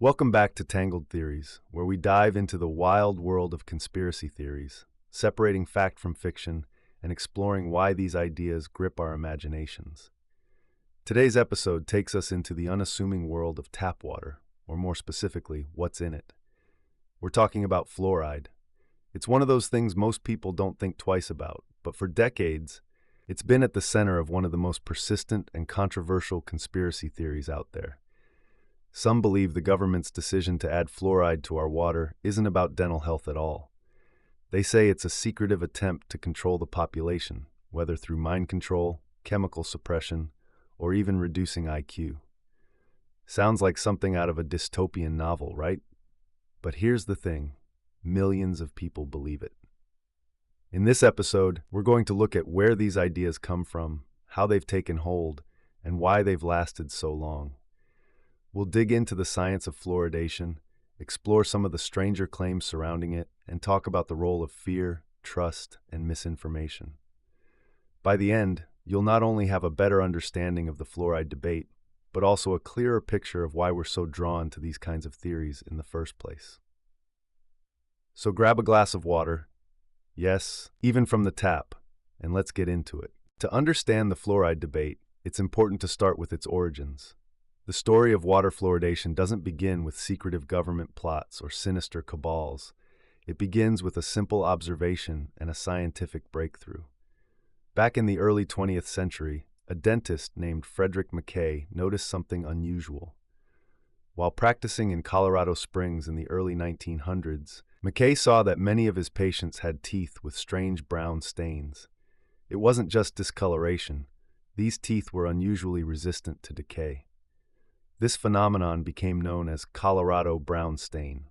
Welcome back to Tangled Theories, where we dive into the wild world of conspiracy theories, separating fact from fiction and exploring why these ideas grip our imaginations. Today's episode takes us into the unassuming world of tap water, or more specifically, what's in it. We're talking about fluoride. It's one of those things most people don't think twice about, but for decades, it's been at the center of one of the most persistent and controversial conspiracy theories out there. Some believe the government's decision to add fluoride to our water isn't about dental health at all. They say it's a secretive attempt to control the population, whether through mind control, chemical suppression, or even reducing IQ. Sounds like something out of a dystopian novel, right? But here's the thing: millions of people believe it. In this episode, we're going to look at where these ideas come from, how they've taken hold, and why they've lasted so long. We'll dig into the science of fluoridation, explore some of the stranger claims surrounding it, and talk about the role of fear, trust, and misinformation. By the end, you'll not only have a better understanding of the fluoride debate, but also a clearer picture of why we're so drawn to these kinds of theories in the first place. So grab a glass of water, yes, even from the tap, and let's get into it. To understand the fluoride debate, it's important to start with its origins. The story of water fluoridation doesn't begin with secretive government plots or sinister cabals. It begins with a simple observation and a scientific breakthrough. Back in the early 20th century, a dentist named Frederick Mackay noticed something unusual. While practicing in Colorado Springs in the early 1900s, Mackay saw that many of his patients had teeth with strange brown stains. It wasn't just discoloration. These teeth were unusually resistant to decay. This phenomenon became known as Colorado brown stain,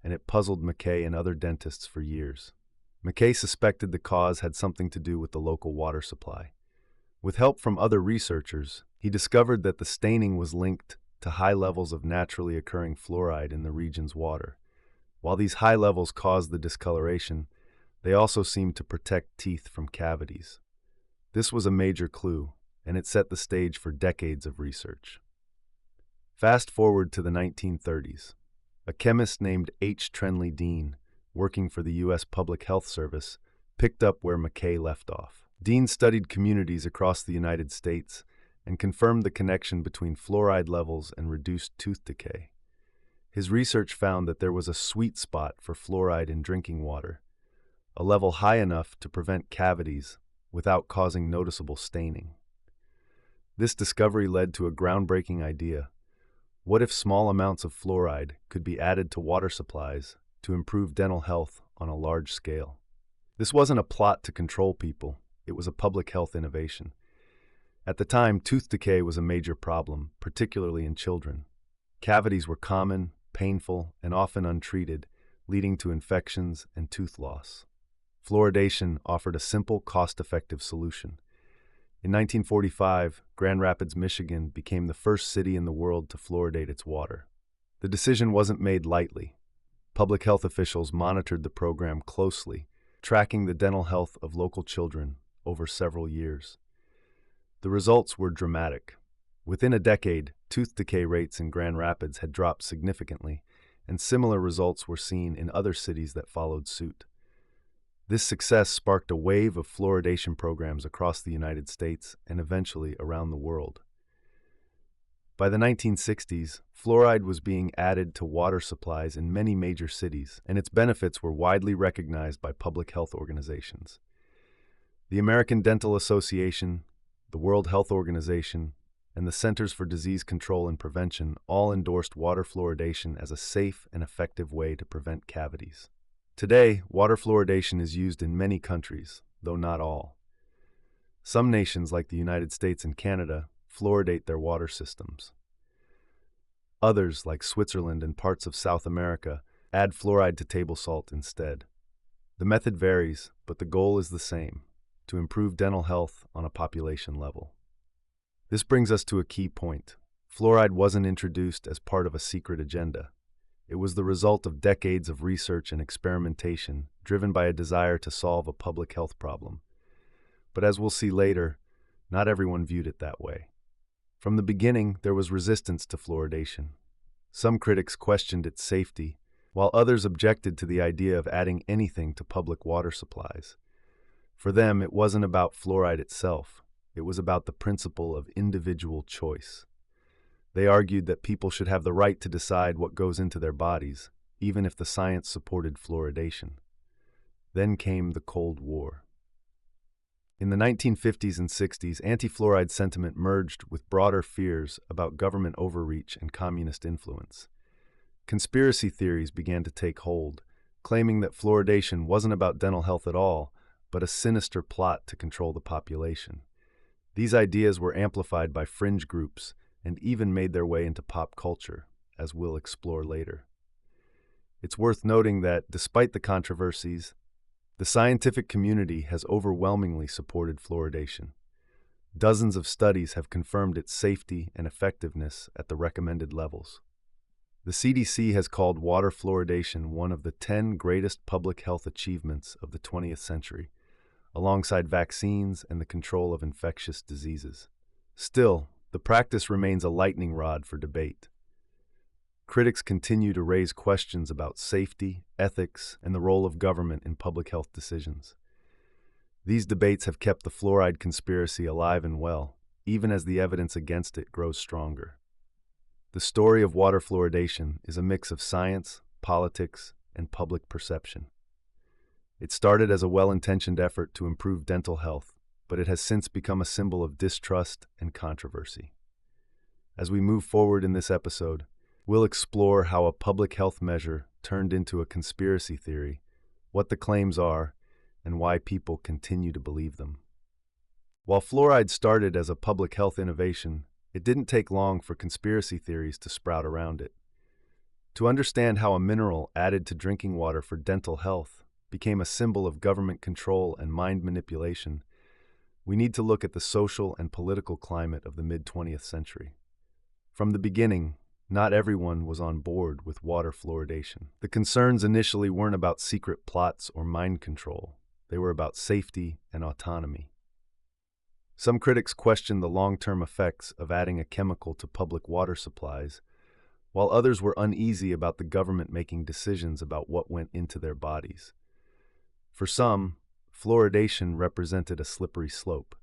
and it puzzled Mackay and other dentists for years. Mackay suspected the cause had something to do with the local water supply. With help from other researchers, he discovered that the staining was linked to high levels of naturally occurring fluoride in the region's water. While these high levels caused the discoloration, they also seemed to protect teeth from cavities. This was a major clue, and it set the stage for decades of research. Fast forward to the 1930s. A chemist named H. Trenley Dean, working for the U.S. Public Health Service, picked up where Mackay left off. Dean studied communities across the United States and confirmed the connection between fluoride levels and reduced tooth decay. His research found that there was a sweet spot for fluoride in drinking water, a level high enough to prevent cavities without causing noticeable staining. This discovery led to a groundbreaking idea. What if small amounts of fluoride could be added to water supplies to improve dental health on a large scale? This wasn't a plot to control people, it was a public health innovation. At the time, tooth decay was a major problem, particularly in children. Cavities were common, painful, and often untreated, leading to infections and tooth loss. Fluoridation offered a simple, cost-effective solution. In 1945, Grand Rapids, Michigan became the first city in the world to fluoridate its water. The decision wasn't made lightly. Public health officials monitored the program closely, tracking the dental health of local children over several years. The results were dramatic. Within a decade, tooth decay rates in Grand Rapids had dropped significantly, and similar results were seen in other cities that followed suit. This success sparked a wave of fluoridation programs across the United States and eventually around the world. By the 1960s, fluoride was being added to water supplies in many major cities, and its benefits were widely recognized by public health organizations. The American Dental Association, the World Health Organization, and the Centers for Disease Control and Prevention all endorsed water fluoridation as a safe and effective way to prevent cavities. Today, water fluoridation is used in many countries, though not all. Some nations, like the United States and Canada, fluoridate their water systems. Others, like Switzerland and parts of South America, add fluoride to table salt instead. The method varies, but the goal is the same: to improve dental health on a population level. This brings us to a key point. Fluoride wasn't introduced as part of a secret agenda. It was the result of decades of research and experimentation, driven by a desire to solve a public health problem. But as we'll see later, not everyone viewed it that way. From the beginning, there was resistance to fluoridation. Some critics questioned its safety, while others objected to the idea of adding anything to public water supplies. For them, it wasn't about fluoride itself. It was about the principle of individual choice. They argued that people should have the right to decide what goes into their bodies, even if the science supported fluoridation. Then came the Cold War. In the 1950s and 60s, anti-fluoride sentiment merged with broader fears about government overreach and communist influence. Conspiracy theories began to take hold, claiming that fluoridation wasn't about dental health at all, but a sinister plot to control the population. These ideas were amplified by fringe groups and even made their way into pop culture, as we'll explore later. It's worth noting that, despite the controversies, the scientific community has overwhelmingly supported fluoridation. Dozens of studies have confirmed its safety and effectiveness at the recommended levels. The CDC has called water fluoridation one of the 10 greatest public health achievements of the 20th century, alongside vaccines and the control of infectious diseases. Still, the practice remains a lightning rod for debate. Critics continue to raise questions about safety, ethics, and the role of government in public health decisions. These debates have kept the fluoride conspiracy alive and well, even as the evidence against it grows stronger. The story of water fluoridation is a mix of science, politics, and public perception. It started as a well-intentioned effort to improve dental health, but it has since become a symbol of distrust and controversy. As we move forward in this episode, we'll explore how a public health measure turned into a conspiracy theory, what the claims are, and why people continue to believe them. While fluoride started as a public health innovation, it didn't take long for conspiracy theories to sprout around it. To understand how a mineral added to drinking water for dental health became a symbol of government control and mind manipulation, we need to look at the social and political climate of the mid-20th century. From the beginning, not everyone was on board with water fluoridation. The concerns initially weren't about secret plots or mind control. They were about safety and autonomy. Some critics questioned the long-term effects of adding a chemical to public water supplies, while others were uneasy about the government making decisions about what went into their bodies. For some, fluoridation represented a slippery slope.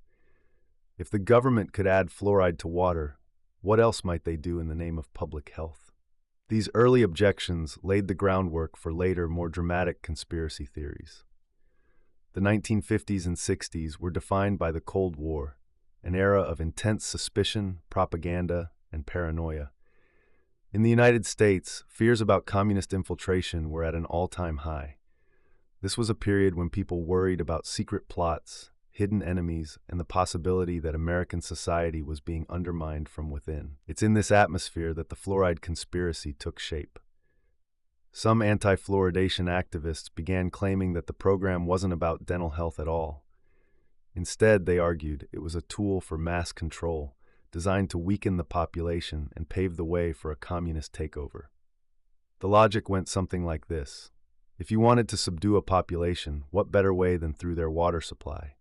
If the government could add fluoride to water, what else might they do in the name of public health? These early objections laid the groundwork for later, more dramatic conspiracy theories. The 1950s and 60s were defined by the Cold War, an era of intense suspicion, propaganda, and paranoia. In the United States, fears about communist infiltration were at an all-time high. This was a period when people worried about secret plots, hidden enemies, and the possibility that American society was being undermined from within. It's in this atmosphere that the fluoride conspiracy took shape. Some anti-fluoridation activists began claiming that the program wasn't about dental health at all. Instead, they argued it was a tool for mass control, designed to weaken the population and pave the way for a communist takeover. The logic went something like this. If you wanted to subdue a population, what better way than through their water supply?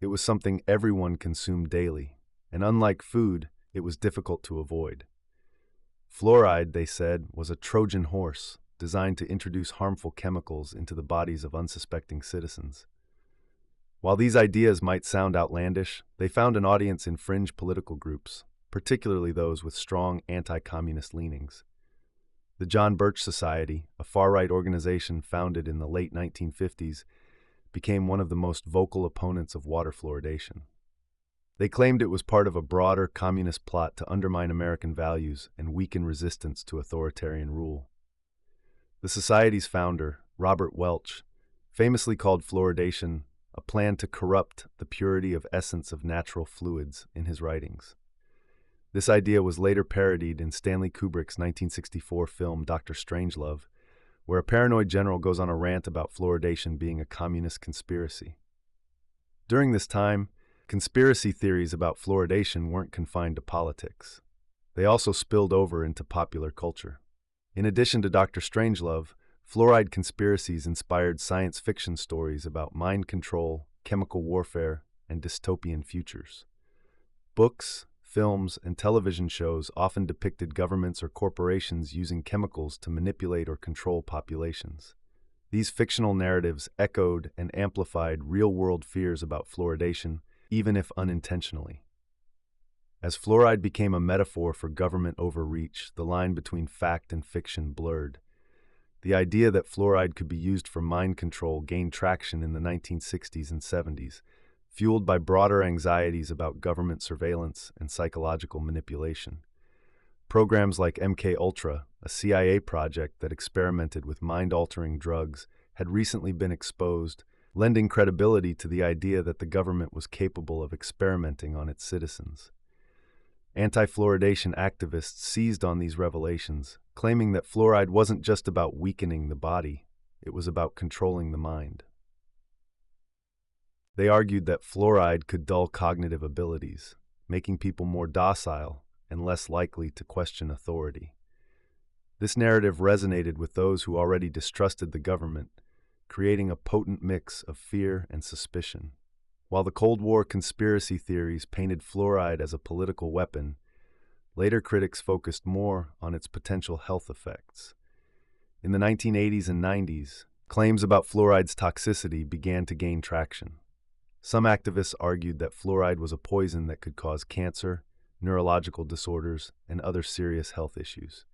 It was something everyone consumed daily, and unlike food, it was difficult to avoid. Fluoride, they said, was a Trojan horse designed to introduce harmful chemicals into the bodies of unsuspecting citizens. While these ideas might sound outlandish, they found an audience in fringe political groups, particularly those with strong anti-communist leanings. The John Birch Society, a far-right organization founded in the late 1950s, became one of the most vocal opponents of water fluoridation. They claimed it was part of a broader communist plot to undermine American values and weaken resistance to authoritarian rule. The Society's founder, Robert Welch, famously called fluoridation a plan to corrupt the purity of essence of natural fluids in his writings. This idea was later parodied in Stanley Kubrick's 1964 film Dr. Strangelove, where a paranoid general goes on a rant about fluoridation being a communist conspiracy. During this time, conspiracy theories about fluoridation weren't confined to politics. They also spilled over into popular culture. In addition to Dr. Strangelove, fluoride conspiracies inspired science fiction stories about mind control, chemical warfare, and dystopian futures. Books, films, and television shows often depicted governments or corporations using chemicals to manipulate or control populations. These fictional narratives echoed and amplified real-world fears about fluoridation, even if unintentionally. As fluoride became a metaphor for government overreach, the line between fact and fiction blurred. The idea that fluoride could be used for mind control gained traction in the 1960s and 70s, fueled by broader anxieties about government surveillance and psychological manipulation. Programs like MKUltra, a CIA project that experimented with mind-altering drugs, had recently been exposed, lending credibility to the idea that the government was capable of experimenting on its citizens. Anti-fluoridation activists seized on these revelations, claiming that fluoride wasn't just about weakening the body, it was about controlling the mind. They argued that fluoride could dull cognitive abilities, making people more docile and less likely to question authority. This narrative resonated with those who already distrusted the government, creating a potent mix of fear and suspicion. While the Cold War conspiracy theories painted fluoride as a political weapon, later critics focused more on its potential health effects. In the 1980s and 90s, claims about fluoride's toxicity began to gain traction. Some activists argued that fluoride was a poison that could cause cancer, neurological disorders, and other serious health issues.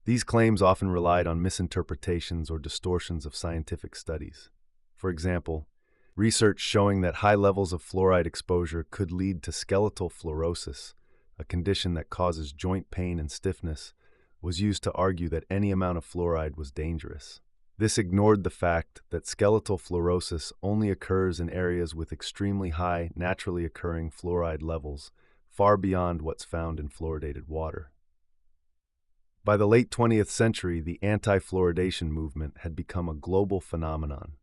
These claims often relied on misinterpretations or distortions of scientific studies. For example, research showing that high levels of fluoride exposure could lead to skeletal fluorosis, a condition that causes joint pain and stiffness, was used to argue that any amount of fluoride was dangerous. This ignored the fact that skeletal fluorosis only occurs in areas with extremely high, naturally occurring fluoride levels, far beyond what's found in fluoridated water. By the late 20th century, the anti-fluoridation movement had become a global phenomenon.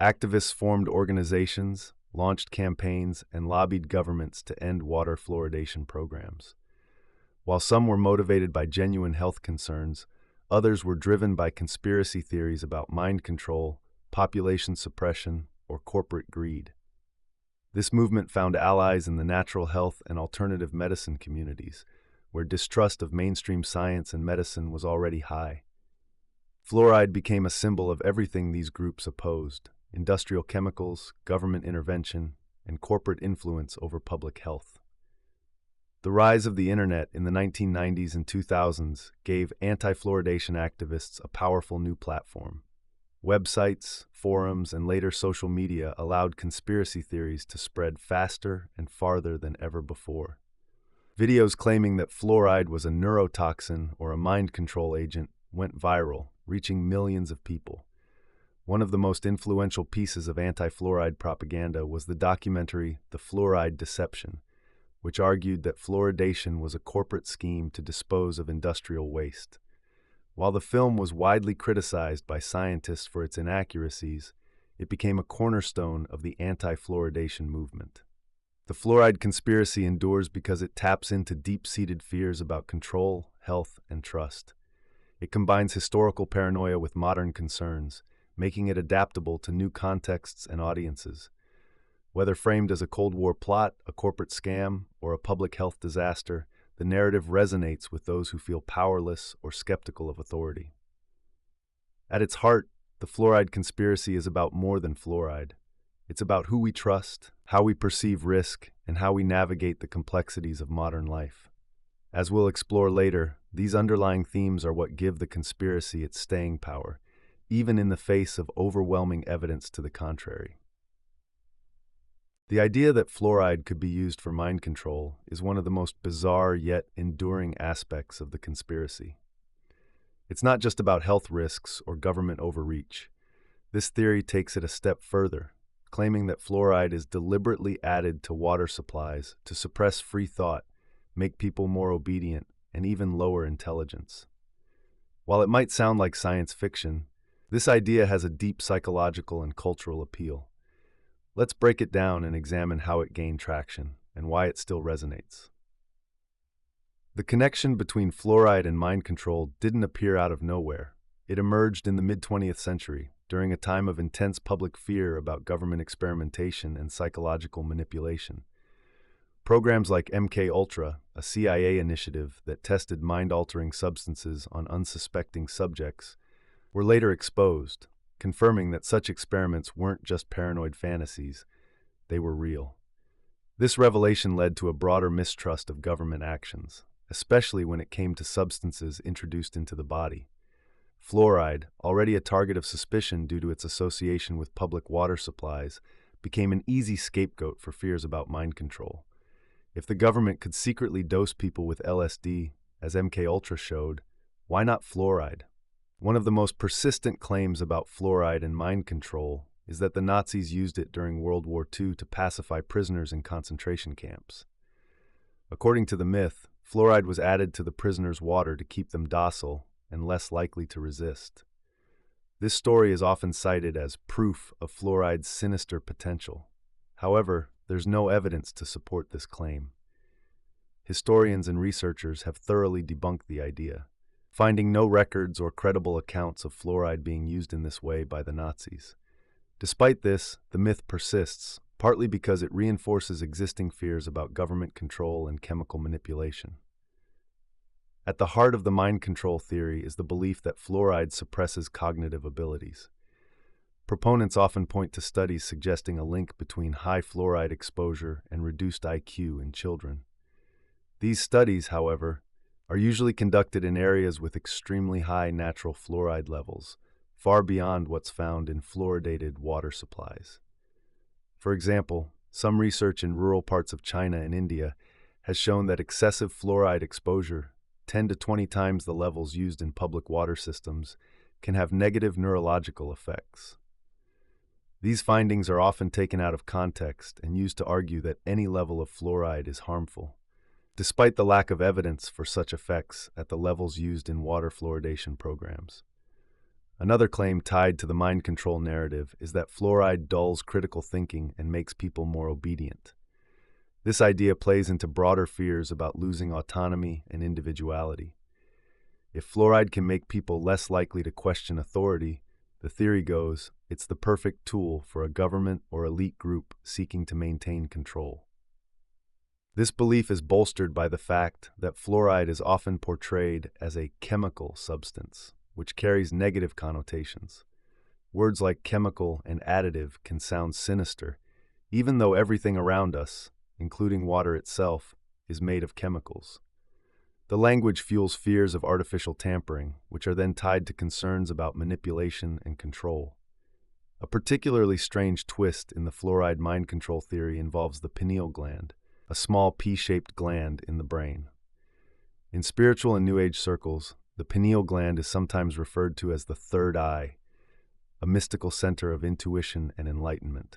Activists formed organizations, launched campaigns, and lobbied governments to end water fluoridation programs. While some were motivated by genuine health concerns, others were driven by conspiracy theories about mind control, population suppression, or corporate greed. This movement found allies in the natural health and alternative medicine communities, where distrust of mainstream science and medicine was already high. Fluoride became a symbol of everything these groups opposed: industrial chemicals, government intervention, and corporate influence over public health. The rise of the internet in the 1990s and 2000s gave anti-fluoridation activists a powerful new platform. Websites, forums, and later social media allowed conspiracy theories to spread faster and farther than ever before. Videos claiming that fluoride was a neurotoxin or a mind control agent went viral, reaching millions of people. One of the most influential pieces of anti-fluoride propaganda was the documentary The Fluoride Deception, which argued that fluoridation was a corporate scheme to dispose of industrial waste. While the film was widely criticized by scientists for its inaccuracies, it became a cornerstone of the anti-fluoridation movement. The fluoride conspiracy endures because it taps into deep-seated fears about control, health, and trust. It combines historical paranoia with modern concerns, making it adaptable to new contexts and audiences. Whether framed as a Cold War plot, a corporate scam, or a public health disaster, the narrative resonates with those who feel powerless or skeptical of authority. At its heart, the fluoride conspiracy is about more than fluoride. It's about who we trust, how we perceive risk, and how we navigate the complexities of modern life. As we'll explore later, these underlying themes are what give the conspiracy its staying power, even in the face of overwhelming evidence to the contrary. The idea that fluoride could be used for mind control is one of the most bizarre yet enduring aspects of the conspiracy. It's not just about health risks or government overreach. This theory takes it a step further, claiming that fluoride is deliberately added to water supplies to suppress free thought, make people more obedient, and even lower intelligence. While it might sound like science fiction, this idea has a deep psychological and cultural appeal. Let's break it down and examine how it gained traction and why it still resonates. The connection between fluoride and mind control didn't appear out of nowhere. It emerged in the mid-20th century, during a time of intense public fear about government experimentation and psychological manipulation. Programs like MK-Ultra, a CIA initiative that tested mind-altering substances on unsuspecting subjects, were later exposed, confirming that such experiments weren't just paranoid fantasies, they were real. This revelation led to a broader mistrust of government actions, especially when it came to substances introduced into the body. Fluoride, already a target of suspicion due to its association with public water supplies, became an easy scapegoat for fears about mind control. If the government could secretly dose people with LSD, as MK-Ultra showed, why not fluoride? One of the most persistent claims about fluoride and mind control is that the Nazis used it during World War II to pacify prisoners in concentration camps. According to the myth, fluoride was added to the prisoners' water to keep them docile and less likely to resist. This story is often cited as proof of fluoride's sinister potential. However, there's no evidence to support this claim. Historians and researchers have thoroughly debunked the idea, finding no records or credible accounts of fluoride being used in this way by the Nazis. Despite this, the myth persists, partly because it reinforces existing fears about government control and chemical manipulation. At the heart of the mind control theory is the belief that fluoride suppresses cognitive abilities. Proponents often point to studies suggesting a link between high fluoride exposure and reduced IQ in children. These studies, however, are usually conducted in areas with extremely high natural fluoride levels, far beyond what's found in fluoridated water supplies. For example, some research in rural parts of China and India has shown that excessive fluoride exposure, 10 to 20 times the levels used in public water systems, can have negative neurological effects. These findings are often taken out of context and used to argue that any level of fluoride is harmful, despite the lack of evidence for such effects at the levels used in water fluoridation programs. Another claim tied to the mind control narrative is that fluoride dulls critical thinking and makes people more obedient. This idea plays into broader fears about losing autonomy and individuality. If fluoride can make people less likely to question authority, the theory goes, it's the perfect tool for a government or elite group seeking to maintain control. This belief is bolstered by the fact that fluoride is often portrayed as a chemical substance, which carries negative connotations. Words like chemical and additive can sound sinister, even though everything around us, including water itself, is made of chemicals. The language fuels fears of artificial tampering, which are then tied to concerns about manipulation and control. A particularly strange twist in the fluoride mind control theory involves the pineal gland, a small pea-shaped gland in the brain. In spiritual and New Age circles, the pineal gland is sometimes referred to as the third eye, a mystical center of intuition and enlightenment.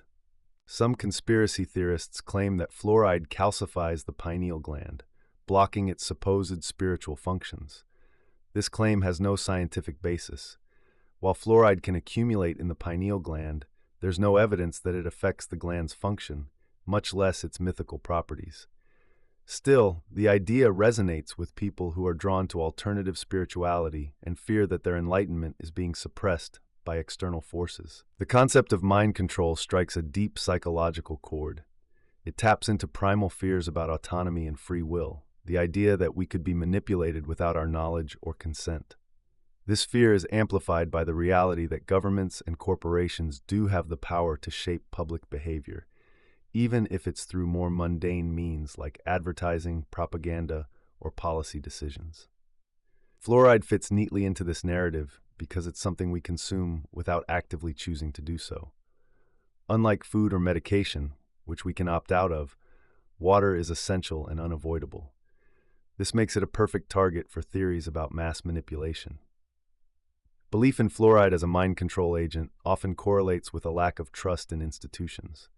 Some conspiracy theorists claim that fluoride calcifies the pineal gland, blocking its supposed spiritual functions. This claim has no scientific basis. While fluoride can accumulate in the pineal gland, there's no evidence that it affects the gland's function, much less its mythical properties. Still, the idea resonates with people who are drawn to alternative spirituality and fear that their enlightenment is being suppressed by external forces. The concept of mind control strikes a deep psychological chord. It taps into primal fears about autonomy and free will, the idea that we could be manipulated without our knowledge or consent. This fear is amplified by the reality that governments and corporations do have the power to shape public behavior, even if it's through more mundane means like advertising, propaganda, or policy decisions. Fluoride fits neatly into this narrative because it's something we consume without actively choosing to do so. Unlike food or medication, which we can opt out of, water is essential and unavoidable. This makes it a perfect target for theories about mass manipulation. Belief in fluoride as a mind control agent often correlates with a lack of trust in institutions.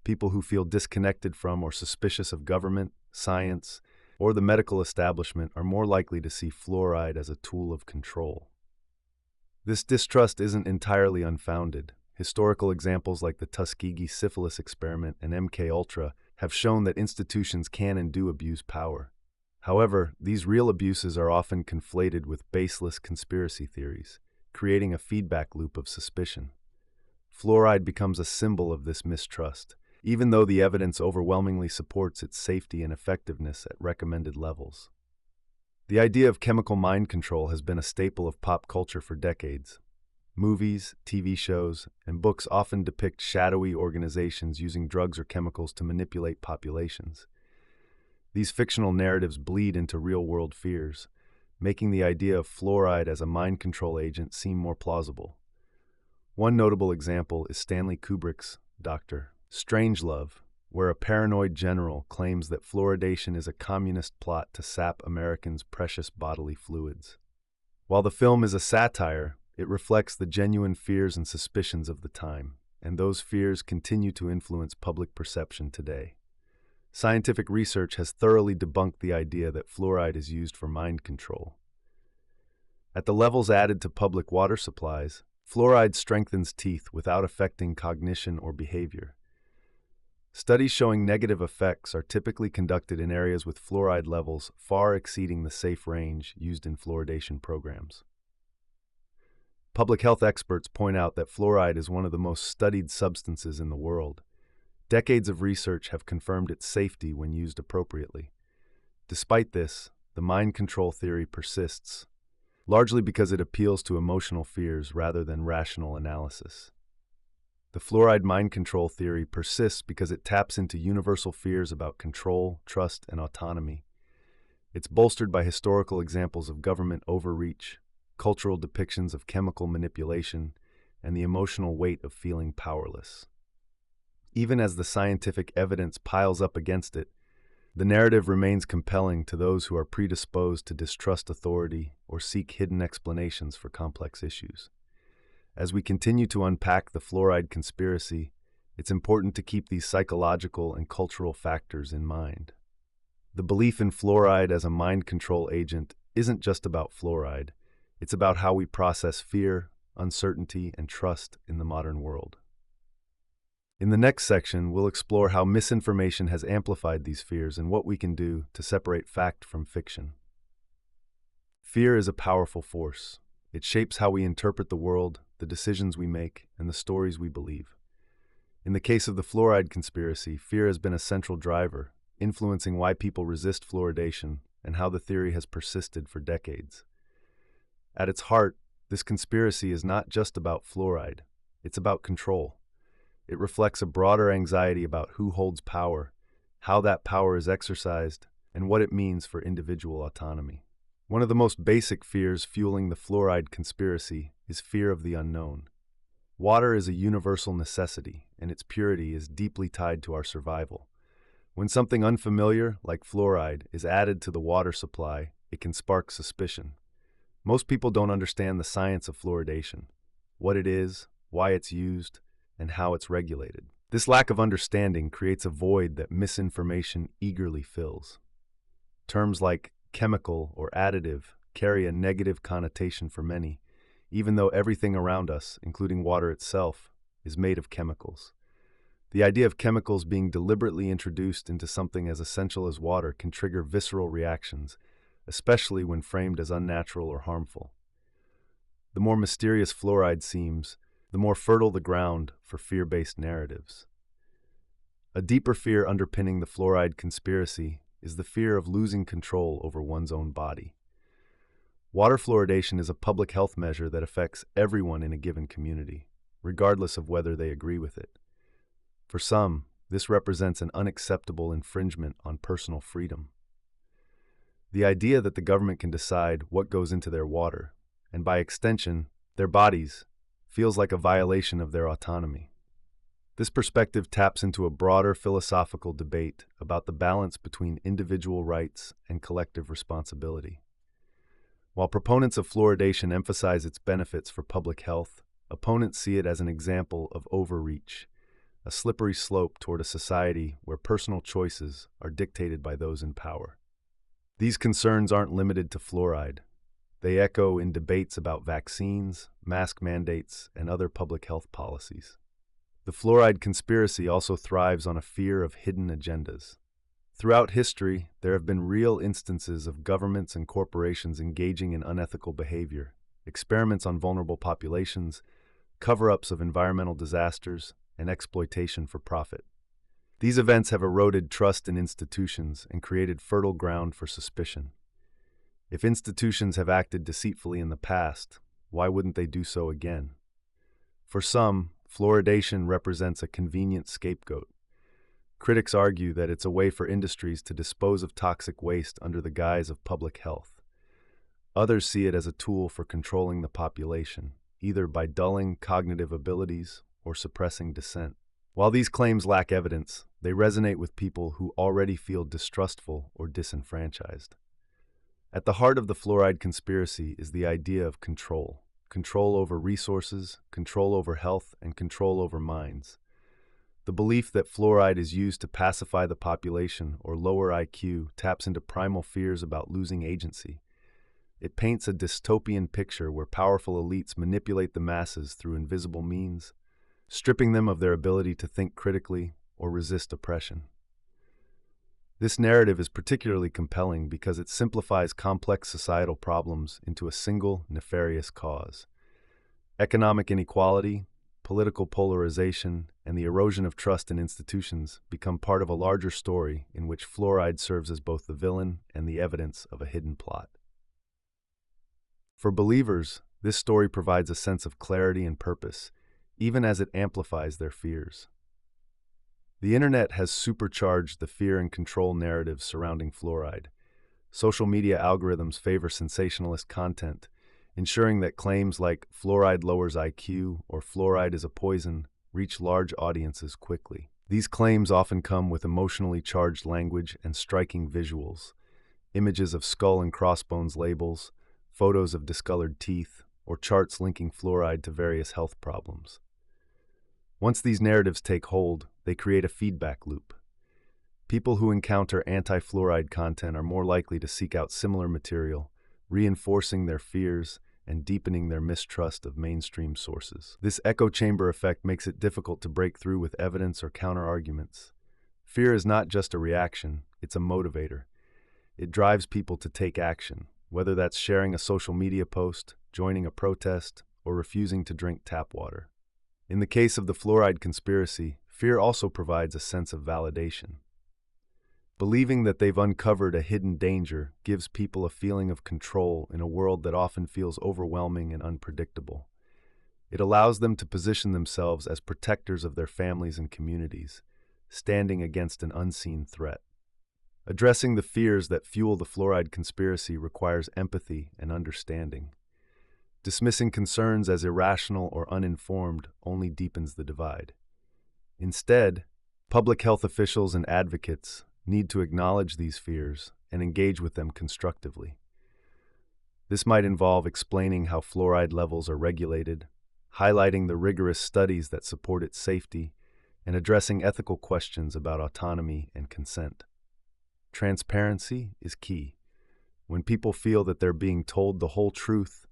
People who feel disconnected from or suspicious of government, science, or the medical establishment are more likely to see fluoride as a tool of control. This distrust isn't entirely unfounded. Historical examples like the Tuskegee syphilis experiment and MK-Ultra have shown that institutions can and do abuse power. However, these real abuses are often conflated with baseless conspiracy theories, creating a feedback loop of suspicion. Fluoride becomes a symbol of this mistrust, even though the evidence overwhelmingly supports its safety and effectiveness at recommended levels. The idea of chemical mind control has been a staple of pop culture for decades. Movies, TV shows, and books often depict shadowy organizations using drugs or chemicals to manipulate populations. These fictional narratives bleed into real-world fears, making the idea of fluoride as a mind control agent seem more plausible. One notable example is Stanley Kubrick's Dr. Strangelove, where a paranoid general claims that fluoridation is a communist plot to sap Americans' precious bodily fluids. While the film is a satire, it reflects the genuine fears and suspicions of the time, and those fears continue to influence public perception today. Scientific research has thoroughly debunked the idea that fluoride is used for mind control. At the levels added to public water supplies, fluoride strengthens teeth without affecting cognition or behavior. Studies showing negative effects are typically conducted in areas with fluoride levels far exceeding the safe range used in fluoridation programs. Public health experts point out that fluoride is one of the most studied substances in the world. Decades of research have confirmed its safety when used appropriately. Despite this, the mind control theory persists, largely because it appeals to emotional fears rather than rational analysis. The fluoride mind control theory persists because it taps into universal fears about control, trust, and autonomy. It's bolstered by historical examples of government overreach, cultural depictions of chemical manipulation, and the emotional weight of feeling powerless. Even as the scientific evidence piles up against it, the narrative remains compelling to those who are predisposed to distrust authority or seek hidden explanations for complex issues. As we continue to unpack the fluoride conspiracy, it's important to keep these psychological and cultural factors in mind. The belief in fluoride as a mind control agent isn't just about fluoride. It's about how we process fear, uncertainty, and trust in the modern world. In the next section, we'll explore how misinformation has amplified these fears and what we can do to separate fact from fiction. Fear is a powerful force. It shapes how we interpret the world, the decisions we make, and the stories we believe. In the case of the fluoride conspiracy, fear has been a central driver, influencing why people resist fluoridation and how the theory has persisted for decades. At its heart, this conspiracy is not just about fluoride. It's about control. It reflects a broader anxiety about who holds power, how that power is exercised, and what it means for individual autonomy. One of the most basic fears fueling the fluoride conspiracy is fear of the unknown. Water is a universal necessity, and its purity is deeply tied to our survival. When something unfamiliar, like fluoride, is added to the water supply, it can spark suspicion. Most people don't understand the science of fluoridation, what it is, why it's used, and how it's regulated. This lack of understanding creates a void that misinformation eagerly fills. Terms like chemical or additive carry a negative connotation for many, even though everything around us, including water itself, is made of chemicals. The idea of chemicals being deliberately introduced into something as essential as water can trigger visceral reactions, especially when framed as unnatural or harmful. The more mysterious fluoride seems, the more fertile the ground for fear-based narratives. A deeper fear underpinning the fluoride conspiracy is the fear of losing control over one's own body. Water fluoridation is a public health measure that affects everyone in a given community, regardless of whether they agree with it. For some, this represents an unacceptable infringement on personal freedom. The idea that the government can decide what goes into their water, and by extension, their bodies, feels like a violation of their autonomy. This perspective taps into a broader philosophical debate about the balance between individual rights and collective responsibility. While proponents of fluoridation emphasize its benefits for public health, opponents see it as an example of overreach, a slippery slope toward a society where personal choices are dictated by those in power. These concerns aren't limited to fluoride. They echo in debates about vaccines, mask mandates, and other public health policies. The fluoride conspiracy also thrives on a fear of hidden agendas. Throughout history, there have been real instances of governments and corporations engaging in unethical behavior, experiments on vulnerable populations, cover-ups of environmental disasters, and exploitation for profit. These events have eroded trust in institutions and created fertile ground for suspicion. If institutions have acted deceitfully in the past, why wouldn't they do so again? For some, fluoridation represents a convenient scapegoat. Critics argue that it's a way for industries to dispose of toxic waste under the guise of public health. Others see it as a tool for controlling the population, either by dulling cognitive abilities or suppressing dissent. While these claims lack evidence, they resonate with people who already feel distrustful or disenfranchised. At the heart of the fluoride conspiracy is the idea of control. Control over resources, control over health, and control over minds. The belief that fluoride is used to pacify the population or lower IQ taps into primal fears about losing agency. It paints a dystopian picture where powerful elites manipulate the masses through invisible means, stripping them of their ability to think critically or resist oppression. This narrative is particularly compelling because it simplifies complex societal problems into a single nefarious cause. Economic inequality, political polarization, and the erosion of trust in institutions become part of a larger story in which fluoride serves as both the villain and the evidence of a hidden plot. For believers, this story provides a sense of clarity and purpose, even as it amplifies their fears. The internet has supercharged the fear and control narratives surrounding fluoride. Social media algorithms favor sensationalist content, ensuring that claims like fluoride lowers IQ or fluoride is a poison reach large audiences quickly. These claims often come with emotionally charged language and striking visuals, images of skull and crossbones labels, photos of discolored teeth, or charts linking fluoride to various health problems. Once these narratives take hold, they create a feedback loop. People who encounter anti-fluoride content are more likely to seek out similar material, reinforcing their fears and deepening their mistrust of mainstream sources. This echo chamber effect makes it difficult to break through with evidence or counter-arguments. Fear is not just a reaction, it's a motivator. It drives people to take action, whether that's sharing a social media post, joining a protest, or refusing to drink tap water. In the case of the fluoride conspiracy, fear also provides a sense of validation. Believing that they've uncovered a hidden danger gives people a feeling of control in a world that often feels overwhelming and unpredictable. It allows them to position themselves as protectors of their families and communities, standing against an unseen threat. Addressing the fears that fuel the fluoride conspiracy requires empathy and understanding. Dismissing concerns as irrational or uninformed only deepens the divide. Instead, public health officials and advocates need to acknowledge these fears and engage with them constructively. This might involve explaining how fluoride levels are regulated, highlighting the rigorous studies that support its safety, and addressing ethical questions about autonomy and consent. Transparency is key. When people feel that they're being told the whole truth,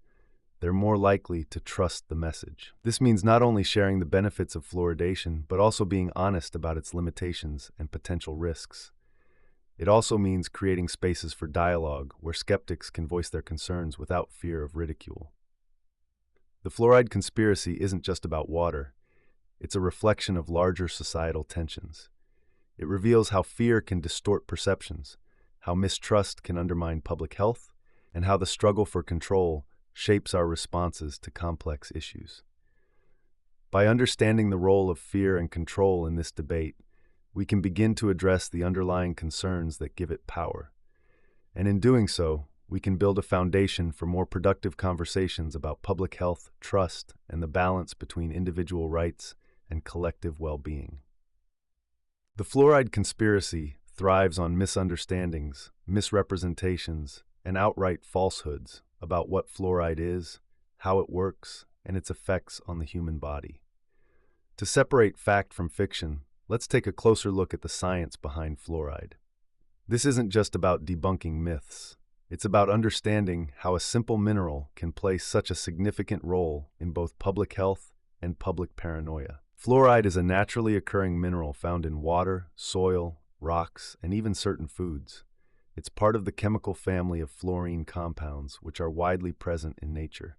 they're more likely to trust the message. This means not only sharing the benefits of fluoridation, but also being honest about its limitations and potential risks. It also means creating spaces for dialogue where skeptics can voice their concerns without fear of ridicule. The fluoride conspiracy isn't just about water. It's a reflection of larger societal tensions. It reveals how fear can distort perceptions, how mistrust can undermine public health, and how the struggle for control shapes our responses to complex issues. By understanding the role of fear and control in this debate, we can begin to address the underlying concerns that give it power. And in doing so, we can build a foundation for more productive conversations about public health, trust, and the balance between individual rights and collective well-being. The fluoride conspiracy thrives on misunderstandings, misrepresentations, and outright falsehoods about what fluoride is, how it works, and its effects on the human body. To separate fact from fiction, let's take a closer look at the science behind fluoride. This isn't just about debunking myths. It's about understanding how a simple mineral can play such a significant role in both public health and public paranoia. Fluoride is a naturally occurring mineral found in water, soil, rocks, and even certain foods. It's part of the chemical family of fluorine compounds, which are widely present in nature.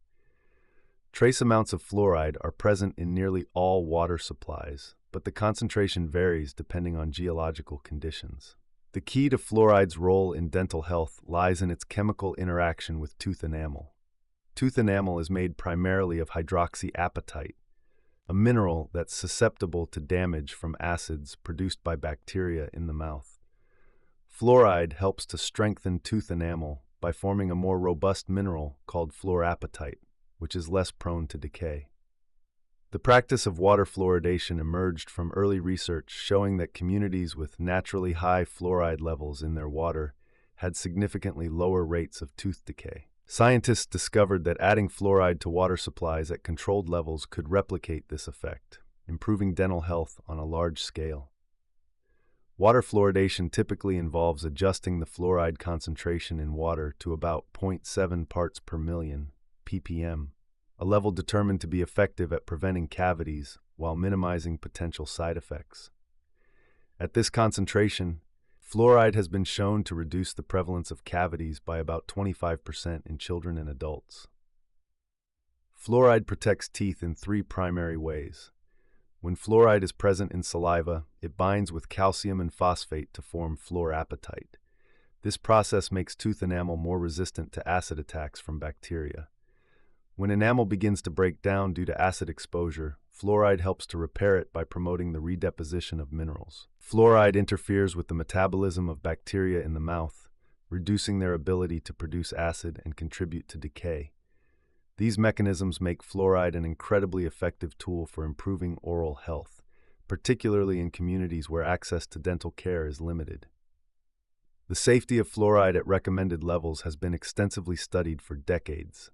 Trace amounts of fluoride are present in nearly all water supplies, but the concentration varies depending on geological conditions. The key to fluoride's role in dental health lies in its chemical interaction with tooth enamel. Tooth enamel is made primarily of hydroxyapatite, a mineral that's susceptible to damage from acids produced by bacteria in the mouth. Fluoride helps to strengthen tooth enamel by forming a more robust mineral called fluorapatite, which is less prone to decay. The practice of water fluoridation emerged from early research showing that communities with naturally high fluoride levels in their water had significantly lower rates of tooth decay. Scientists discovered that adding fluoride to water supplies at controlled levels could replicate this effect, improving dental health on a large scale. Water fluoridation typically involves adjusting the fluoride concentration in water to about 0.7 parts per million, ppm, a level determined to be effective at preventing cavities while minimizing potential side effects. At this concentration, fluoride has been shown to reduce the prevalence of cavities by about 25% in children and adults. Fluoride protects teeth in three primary ways. When fluoride is present in saliva, it binds with calcium and phosphate to form fluorapatite. This process makes tooth enamel more resistant to acid attacks from bacteria. When enamel begins to break down due to acid exposure, fluoride helps to repair it by promoting the redeposition of minerals. Fluoride interferes with the metabolism of bacteria in the mouth, reducing their ability to produce acid and contribute to decay. These mechanisms make fluoride an incredibly effective tool for improving oral health, particularly in communities where access to dental care is limited. The safety of fluoride at recommended levels has been extensively studied for decades.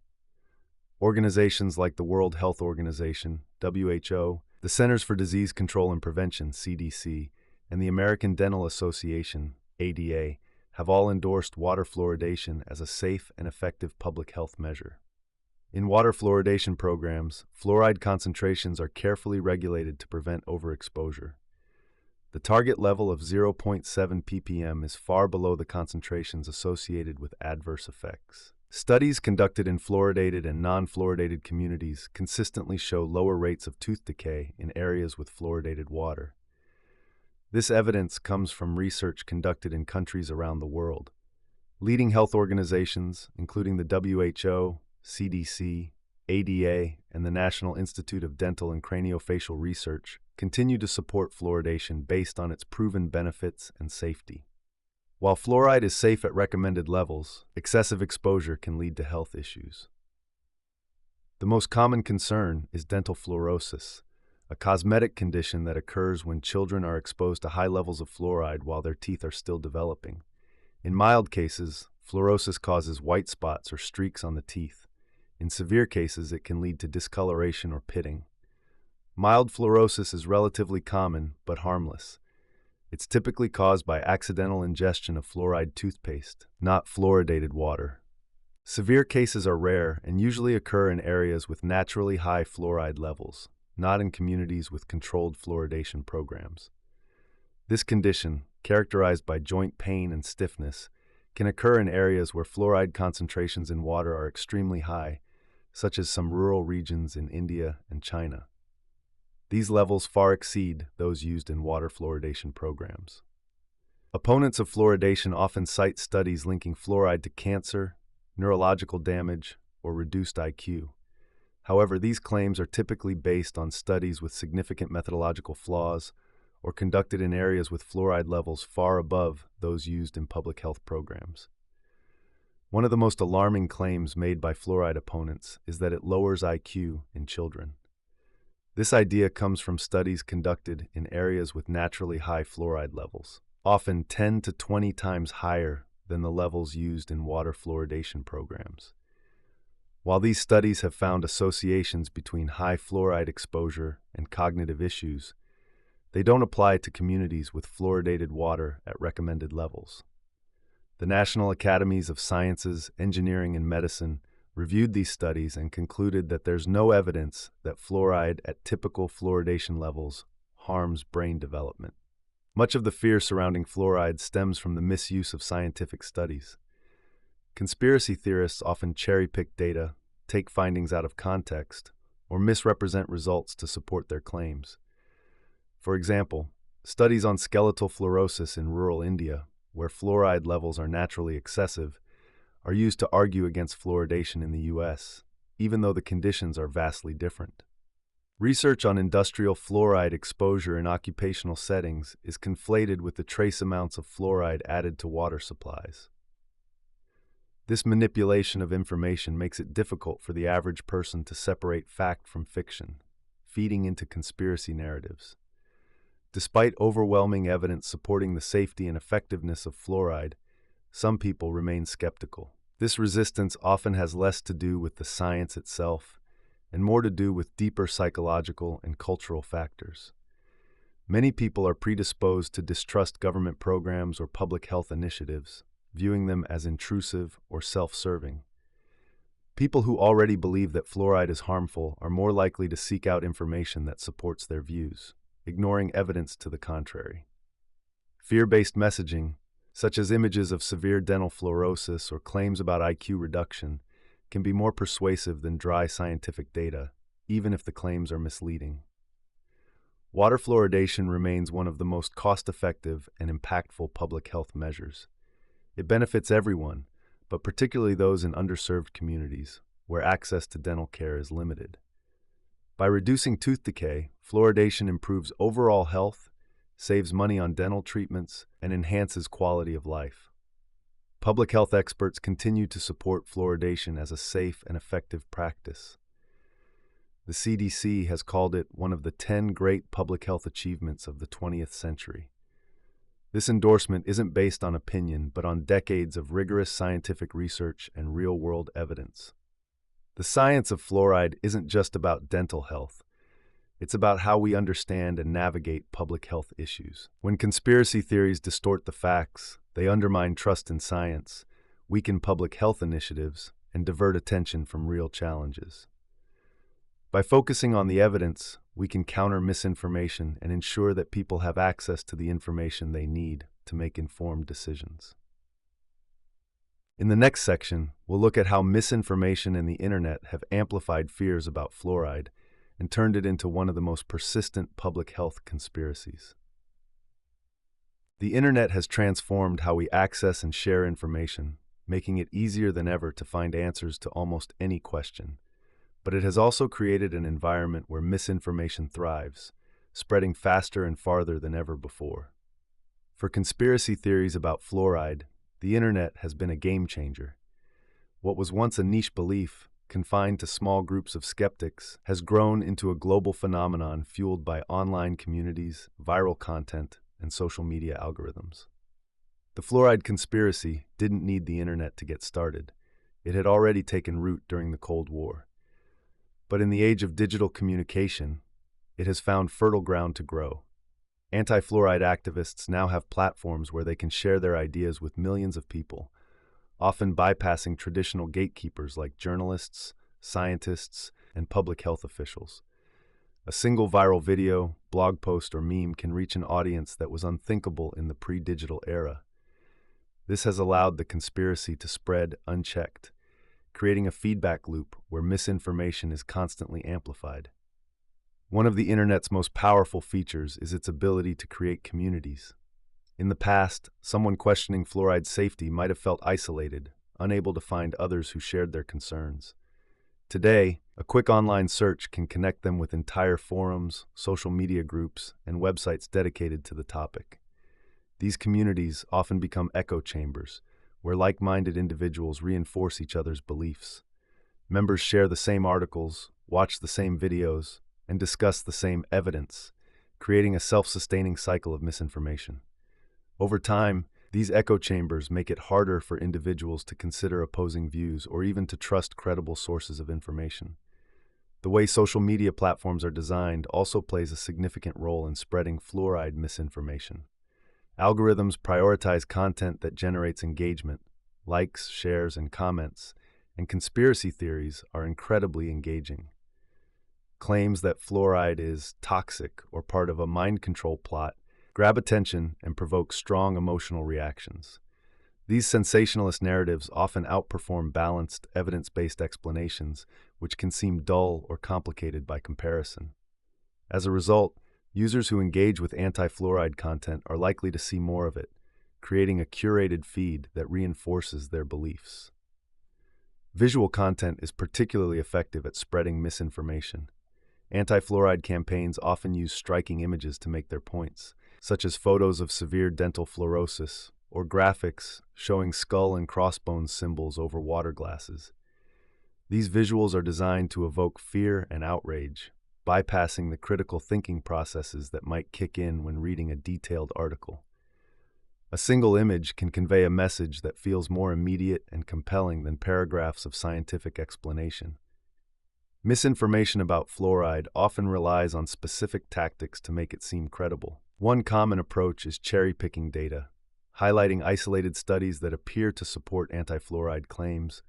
Organizations like the World Health Organization, WHO, the Centers for Disease Control and Prevention, CDC, and the American Dental Association, ADA, have all endorsed water fluoridation as a safe and effective public health measure. In water fluoridation programs, fluoride concentrations are carefully regulated to prevent overexposure. The target level of 0.7 ppm is far below the concentrations associated with adverse effects. Studies conducted in fluoridated and non-fluoridated communities consistently show lower rates of tooth decay in areas with fluoridated water. This evidence comes from research conducted in countries around the world. Leading health organizations, including the WHO, CDC, ADA, and the National Institute of Dental and Craniofacial Research, continue to support fluoridation based on its proven benefits and safety. While fluoride is safe at recommended levels, excessive exposure can lead to health issues. The most common concern is dental fluorosis, a cosmetic condition that occurs when children are exposed to high levels of fluoride while their teeth are still developing. In mild cases, fluorosis causes white spots or streaks on the teeth. In severe cases, it can lead to discoloration or pitting. Mild fluorosis is relatively common but harmless. It's typically caused by accidental ingestion of fluoride toothpaste, not fluoridated water. Severe cases are rare and usually occur in areas with naturally high fluoride levels, not in communities with controlled fluoridation programs. This condition, characterized by joint pain and stiffness, can occur in areas where fluoride concentrations in water are extremely high, such as some rural regions in India and China. These levels far exceed those used in water fluoridation programs. Opponents of fluoridation often cite studies linking fluoride to cancer, neurological damage, or reduced IQ. However, these claims are typically based on studies with significant methodological flaws or conducted in areas with fluoride levels far above those used in public health programs. One of the most alarming claims made by fluoride opponents is that it lowers IQ in children. This idea comes from studies conducted in areas with naturally high fluoride levels, often 10 to 20 times higher than the levels used in water fluoridation programs. While these studies have found associations between high fluoride exposure and cognitive issues, they don't apply to communities with fluoridated water at recommended levels. The National Academies of Sciences, Engineering, and Medicine reviewed these studies and concluded that there's no evidence that fluoride at typical fluoridation levels harms brain development. Much of the fear surrounding fluoride stems from the misuse of scientific studies. Conspiracy theorists often cherry-pick data, take findings out of context, or misrepresent results to support their claims. For example, studies on skeletal fluorosis in rural India, where fluoride levels are naturally excessive, are used to argue against fluoridation in the US, even though the conditions are vastly different. Research on industrial fluoride exposure in occupational settings is conflated with the trace amounts of fluoride added to water supplies. This manipulation of information makes it difficult for the average person to separate fact from fiction, feeding into conspiracy narratives. Despite overwhelming evidence supporting the safety and effectiveness of fluoride, some people remain skeptical. This resistance often has less to do with the science itself and more to do with deeper psychological and cultural factors. Many people are predisposed to distrust government programs or public health initiatives, viewing them as intrusive or self-serving. People who already believe that fluoride is harmful are more likely to seek out information that supports their views, ignoring evidence to the contrary. Fear-based messaging, such as images of severe dental fluorosis or claims about IQ reduction, can be more persuasive than dry scientific data, even if the claims are misleading. Water fluoridation remains one of the most cost-effective and impactful public health measures. It benefits everyone, but particularly those in underserved communities, where access to dental care is limited. By reducing tooth decay, fluoridation improves overall health, saves money on dental treatments, and enhances quality of life. Public health experts continue to support fluoridation as a safe and effective practice. The CDC has called it one of the 10 great public health achievements of the 20th century. This endorsement isn't based on opinion, but on decades of rigorous scientific research and real-world evidence. The science of fluoride isn't just about dental health. It's about how we understand and navigate public health issues. When conspiracy theories distort the facts, they undermine trust in science, weaken public health initiatives, and divert attention from real challenges. By focusing on the evidence, we can counter misinformation and ensure that people have access to the information they need to make informed decisions. In the next section, we'll look at how misinformation and the internet have amplified fears about fluoride and turned it into one of the most persistent public health conspiracies. The internet has transformed how we access and share information, making it easier than ever to find answers to almost any question. But it has also created an environment where misinformation thrives, spreading faster and farther than ever before. For conspiracy theories about fluoride, the internet has been a game changer. What was once a niche belief, confined to small groups of skeptics, has grown into a global phenomenon fueled by online communities, viral content, and social media algorithms. The fluoride conspiracy didn't need the internet to get started. It had already taken root during the Cold War. But in the age of digital communication, it has found fertile ground to grow. Anti-fluoride activists now have platforms where they can share their ideas with millions of people, often bypassing traditional gatekeepers like journalists, scientists, and public health officials. A single viral video, blog post, or meme can reach an audience that was unthinkable in the pre-digital era. This has allowed the conspiracy to spread unchecked, creating a feedback loop where misinformation is constantly amplified. One of the internet's most powerful features is its ability to create communities. In the past, someone questioning fluoride safety might have felt isolated, unable to find others who shared their concerns. Today, a quick online search can connect them with entire forums, social media groups, and websites dedicated to the topic. These communities often become echo chambers, where like-minded individuals reinforce each other's beliefs. Members share the same articles, watch the same videos, and discuss the same evidence, creating a self-sustaining cycle of misinformation. Over time, these echo chambers make it harder for individuals to consider opposing views or even to trust credible sources of information. The way social media platforms are designed also plays a significant role in spreading fluoride misinformation. Algorithms prioritize content that generates engagement, likes, shares, and comments, and conspiracy theories are incredibly engaging. Claims that fluoride is toxic or part of a mind control plot grab attention and provoke strong emotional reactions. These sensationalist narratives often outperform balanced, evidence-based explanations, which can seem dull or complicated by comparison. As a result, Users who engage with anti-fluoride content are likely to see more of it, creating a curated feed that reinforces their beliefs. Visual content is particularly effective at spreading misinformation. Anti-fluoride campaigns often use striking images to make their points, such as photos of severe dental fluorosis or graphics showing skull and crossbones symbols over water glasses. These visuals are designed to evoke fear and outrage, bypassing the critical thinking processes that might kick in when reading a detailed article. A single image can convey a message that feels more immediate and compelling than paragraphs of scientific explanation. Misinformation about fluoride often relies on specific tactics to make it seem credible. One common approach is cherry-picking data, highlighting isolated studies that appear to support anti-fluoride claims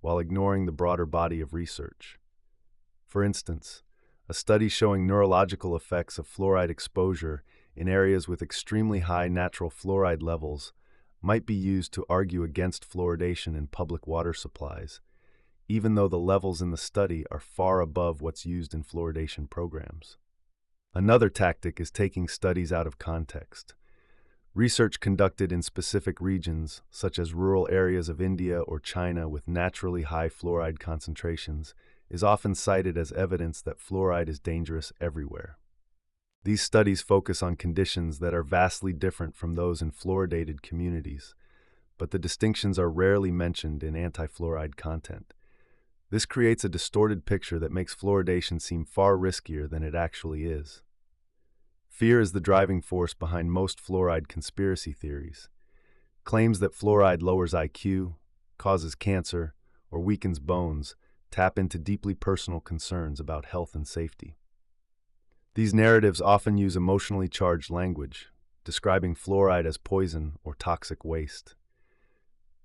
while ignoring the broader body of research. For instance, a study showing neurological effects of fluoride exposure in areas with extremely high natural fluoride levels might be used to argue against fluoridation in public water supplies, even though the levels in the study are far above what's used in fluoridation programs. Another tactic is taking studies out of context. Research conducted in specific regions, such as rural areas of India or China with naturally high fluoride concentrations, is often cited as evidence that fluoride is dangerous everywhere. These studies focus on conditions that are vastly different from those in fluoridated communities, but the distinctions are rarely mentioned in anti-fluoride content. This creates a distorted picture that makes fluoridation seem far riskier than it actually is. Fear is the driving force behind most fluoride conspiracy theories. Claims that fluoride lowers IQ, causes cancer, or weakens bones tap into deeply personal concerns about health and safety. These narratives often use emotionally charged language, describing fluoride as poison or toxic waste.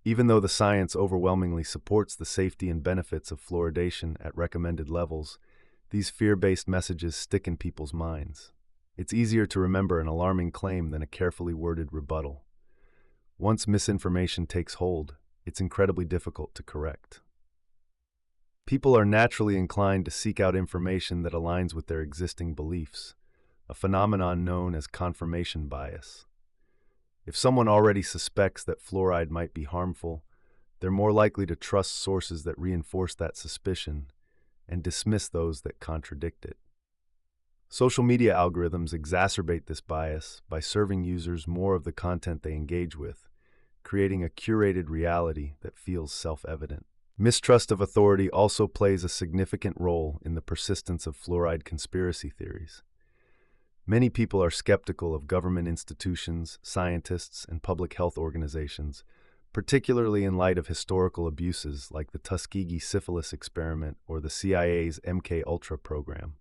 Even though the science overwhelmingly supports the safety and benefits of fluoridation at recommended levels, these fear-based messages stick in people's minds. It's easier to remember an alarming claim than a carefully worded rebuttal. Once misinformation takes hold, it's incredibly difficult to correct. People are naturally inclined to seek out information that aligns with their existing beliefs, a phenomenon known as confirmation bias. If someone already suspects that fluoride might be harmful, they're more likely to trust sources that reinforce that suspicion and dismiss those that contradict it. Social media algorithms exacerbate this bias by serving users more of the content they engage with, creating a curated reality that feels self-evident. Mistrust of authority also plays a significant role in the persistence of fluoride conspiracy theories. Many people are skeptical of government institutions, scientists, and public health organizations, particularly in light of historical abuses like the Tuskegee syphilis experiment or the CIA's MK-Ultra program.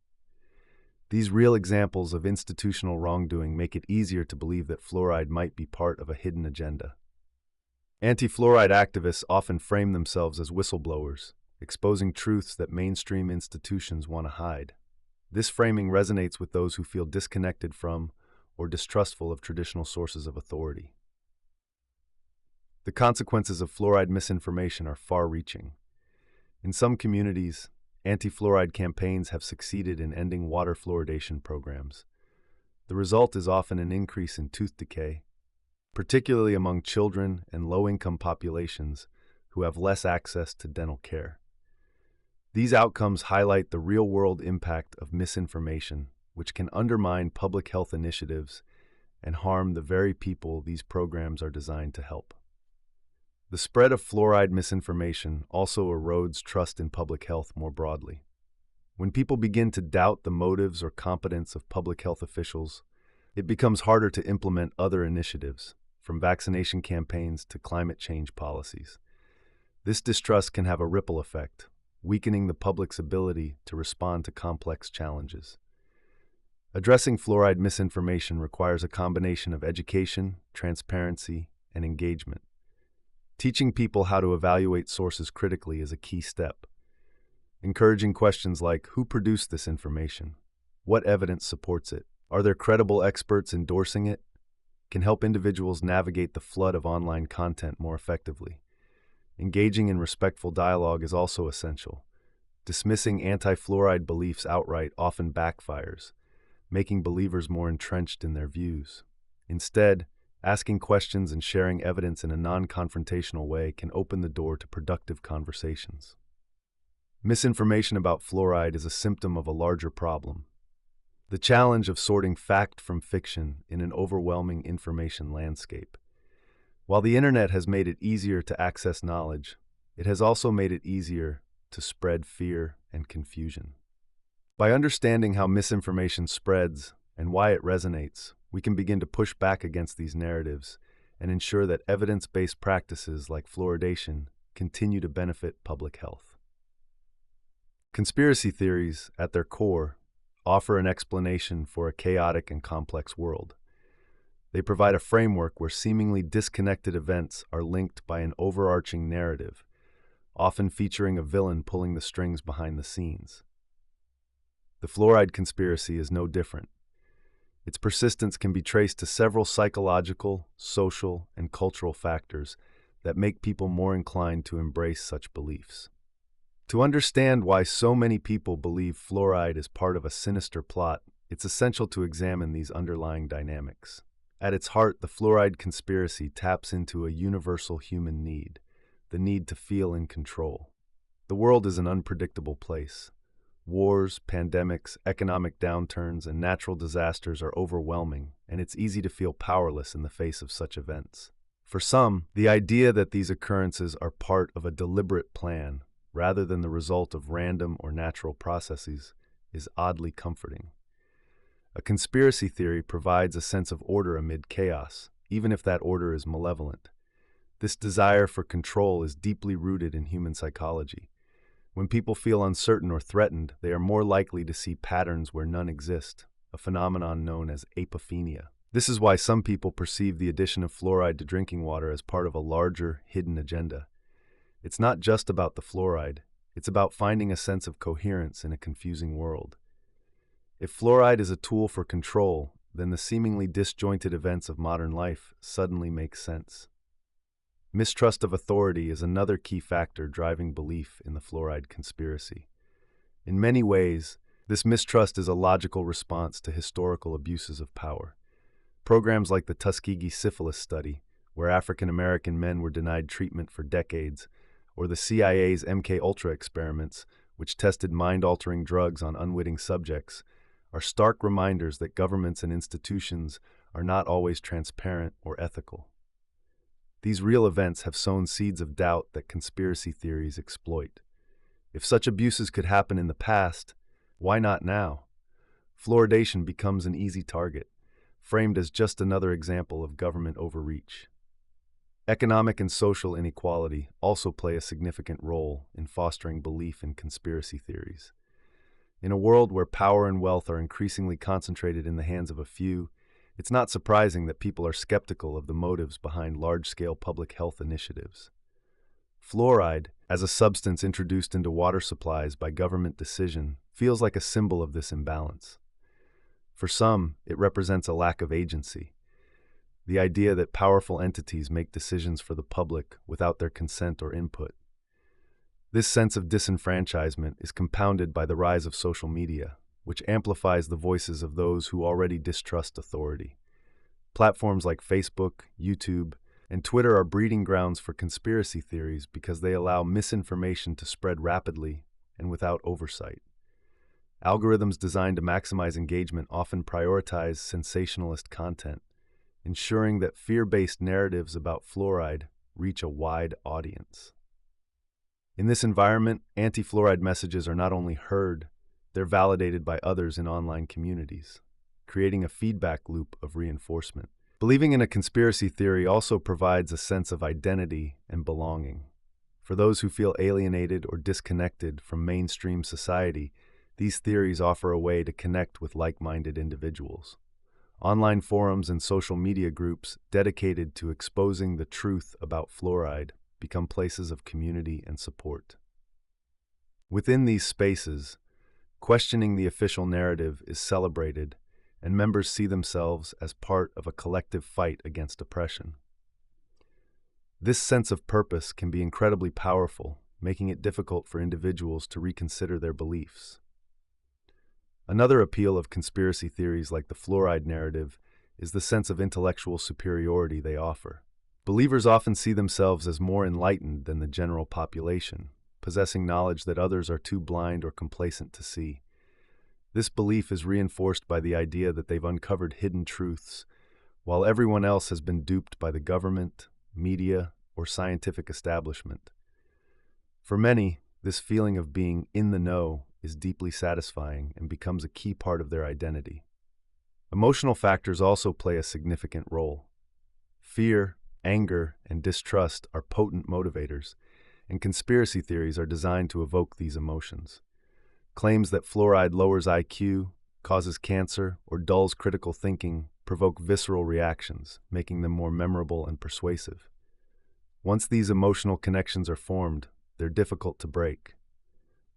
These real examples of institutional wrongdoing make it easier to believe that fluoride might be part of a hidden agenda. Anti-fluoride activists often frame themselves as whistleblowers, exposing truths that mainstream institutions want to hide. This framing resonates with those who feel disconnected from or distrustful of traditional sources of authority. The consequences of fluoride misinformation are far-reaching. In some communities, anti-fluoride campaigns have succeeded in ending water fluoridation programs. The result is often an increase in tooth decay, particularly among children and low-income populations who have less access to dental care. These outcomes highlight the real-world impact of misinformation, which can undermine public health initiatives and harm the very people these programs are designed to help. The spread of fluoride misinformation also erodes trust in public health more broadly. When people begin to doubt the motives or competence of public health officials, it becomes harder to implement other initiatives, from vaccination campaigns to climate change policies. This distrust can have a ripple effect, weakening the public's ability to respond to complex challenges. Addressing fluoride misinformation requires a combination of education, transparency, and engagement. Teaching people how to evaluate sources critically is a key step. Encouraging questions like, who produced this information? What evidence supports it? Are there credible experts endorsing it? Can help individuals navigate the flood of online content more effectively. Engaging in respectful dialogue is also essential. Dismissing anti-fluoride beliefs outright often backfires, making believers more entrenched in their views. Instead, asking questions and sharing evidence in a non-confrontational way can open the door to productive conversations. Misinformation about fluoride is a symptom of a larger problem: the challenge of sorting fact from fiction in an overwhelming information landscape. While the internet has made it easier to access knowledge, it has also made it easier to spread fear and confusion. By understanding how misinformation spreads and why it resonates, we can begin to push back against these narratives and ensure that evidence-based practices like fluoridation continue to benefit public health. Conspiracy theories, at their core, offer an explanation for a chaotic and complex world. They provide a framework where seemingly disconnected events are linked by an overarching narrative, often featuring a villain pulling the strings behind the scenes. The fluoride conspiracy is no different. Its persistence can be traced to several psychological, social, and cultural factors that make people more inclined to embrace such beliefs. To understand why so many people believe fluoride is part of a sinister plot, it's essential to examine these underlying dynamics. At its heart, the fluoride conspiracy taps into a universal human need, the need to feel in control. The world is an unpredictable place. Wars, pandemics, economic downturns, and natural disasters are overwhelming, and it's easy to feel powerless in the face of such events. For some, the idea that these occurrences are part of a deliberate plan, rather than the result of random or natural processes, is oddly comforting. A conspiracy theory provides a sense of order amid chaos, even if that order is malevolent. This desire for control is deeply rooted in human psychology. When people feel uncertain or threatened, they are more likely to see patterns where none exist, a phenomenon known as apophenia. This is why some people perceive the addition of fluoride to drinking water as part of a larger, hidden agenda. It's not just about the fluoride, it's about finding a sense of coherence in a confusing world. If fluoride is a tool for control, then the seemingly disjointed events of modern life suddenly make sense. Mistrust of authority is another key factor driving belief in the fluoride conspiracy. In many ways, this mistrust is a logical response to historical abuses of power. Programs like the Tuskegee syphilis study, where African American men were denied treatment for decades, or the CIA's MK-Ultra experiments, which tested mind-altering drugs on unwitting subjects, are stark reminders that governments and institutions are not always transparent or ethical. These real events have sown seeds of doubt that conspiracy theories exploit. If such abuses could happen in the past, why not now? Fluoridation becomes an easy target, framed as just another example of government overreach. Economic and social inequality also play a significant role in fostering belief in conspiracy theories. In a world where power and wealth are increasingly concentrated in the hands of a few, it's not surprising that people are skeptical of the motives behind large-scale public health initiatives. Fluoride, as a substance introduced into water supplies by government decision, feels like a symbol of this imbalance. For some, it represents a lack of agency, the idea that powerful entities make decisions for the public without their consent or input. This sense of disenfranchisement is compounded by the rise of social media, which amplifies the voices of those who already distrust authority. Platforms like Facebook, YouTube, and Twitter are breeding grounds for conspiracy theories because they allow misinformation to spread rapidly and without oversight. Algorithms designed to maximize engagement often prioritize sensationalist content, ensuring that fear-based narratives about fluoride reach a wide audience. In this environment, anti-fluoride messages are not only heard, they're validated by others in online communities, creating a feedback loop of reinforcement. Believing in a conspiracy theory also provides a sense of identity and belonging. For those who feel alienated or disconnected from mainstream society, these theories offer a way to connect with like-minded individuals. Online forums and social media groups dedicated to exposing the truth about fluoride become places of community and support. Within these spaces, questioning the official narrative is celebrated, and members see themselves as part of a collective fight against oppression. This sense of purpose can be incredibly powerful, making it difficult for individuals to reconsider their beliefs. Another appeal of conspiracy theories like the fluoride narrative is the sense of intellectual superiority they offer. Believers often see themselves as more enlightened than the general population, possessing knowledge that others are too blind or complacent to see. This belief is reinforced by the idea that they've uncovered hidden truths, while everyone else has been duped by the government, media, or scientific establishment. For many, this feeling of being in the know is deeply satisfying and becomes a key part of their identity. Emotional factors also play a significant role. Fear, anger, and distrust are potent motivators, and conspiracy theories are designed to evoke these emotions. Claims that fluoride lowers IQ, causes cancer, or dulls critical thinking provoke visceral reactions, making them more memorable and persuasive. Once these emotional connections are formed, they're difficult to break.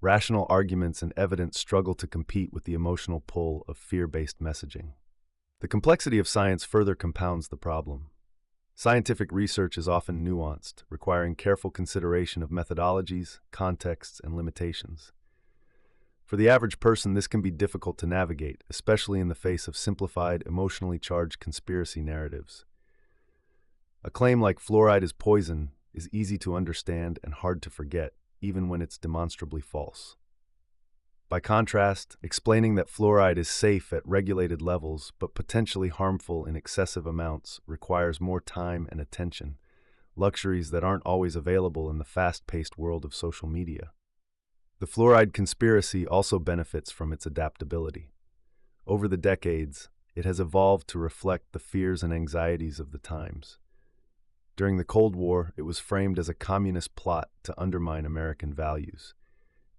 Rational arguments and evidence struggle to compete with the emotional pull of fear-based messaging. The complexity of science further compounds the problem. Scientific research is often nuanced, requiring careful consideration of methodologies, contexts, and limitations. For the average person, this can be difficult to navigate, especially in the face of simplified, emotionally charged conspiracy narratives. A claim like fluoride is poison is easy to understand and hard to forget, even when it's demonstrably false. By contrast, explaining that fluoride is safe at regulated levels but potentially harmful in excessive amounts requires more time and attention, luxuries that aren't always available in the fast-paced world of social media. The fluoride conspiracy also benefits from its adaptability. Over the decades, it has evolved to reflect the fears and anxieties of the times. During the Cold War, it was framed as a communist plot to undermine American values.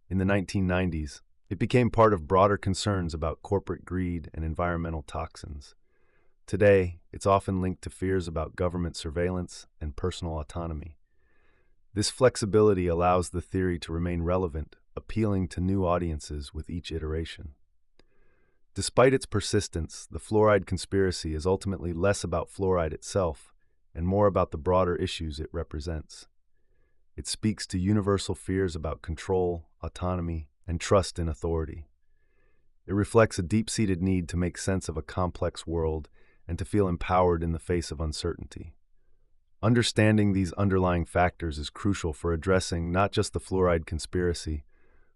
In the 1990s, it became part of broader concerns about corporate greed and environmental toxins. Today, it's often linked to fears about government surveillance and personal autonomy. This flexibility allows the theory to remain relevant, appealing to new audiences with each iteration. Despite its persistence, the fluoride conspiracy is ultimately less about fluoride itself and more about the broader issues it represents. It speaks to universal fears about control, autonomy, and trust in authority. It reflects a deep-seated need to make sense of a complex world and to feel empowered in the face of uncertainty. Understanding these underlying factors is crucial for addressing not just the fluoride conspiracy,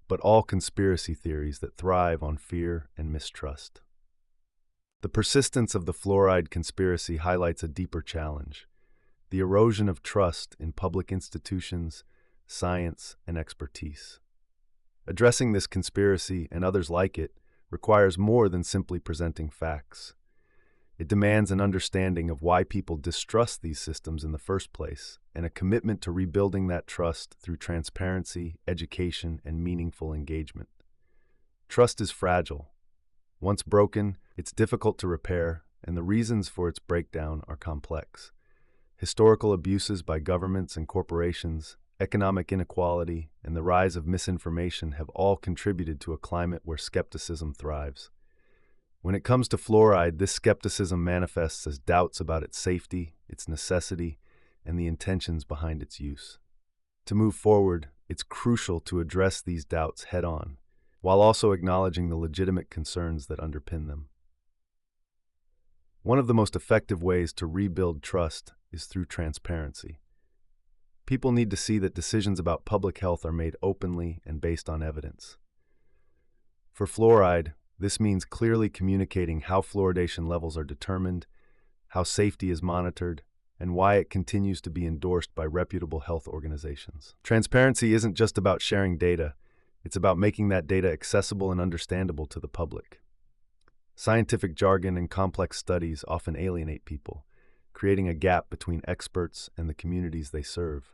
but all conspiracy theories that thrive on fear and mistrust. The persistence of the fluoride conspiracy highlights a deeper challenge: the erosion of trust in public institutions, science, and expertise. Addressing this conspiracy and others like it requires more than simply presenting facts. It demands an understanding of why people distrust these systems in the first place, and a commitment to rebuilding that trust through transparency, education, and meaningful engagement. Trust is fragile. Once broken, it's difficult to repair, and the reasons for its breakdown are complex. Historical abuses by governments and corporations, economic inequality, and the rise of misinformation have all contributed to a climate where skepticism thrives. When it comes to fluoride, this skepticism manifests as doubts about its safety, its necessity, and the intentions behind its use. To move forward, it's crucial to address these doubts head-on, while also acknowledging the legitimate concerns that underpin them. One of the most effective ways to rebuild trust is through transparency. People need to see that decisions about public health are made openly and based on evidence. For fluoride, this means clearly communicating how fluoridation levels are determined, how safety is monitored, and why it continues to be endorsed by reputable health organizations. Transparency isn't just about sharing data, it's about making that data accessible and understandable to the public. Scientific jargon and complex studies often alienate people, creating a gap between experts and the communities they serve.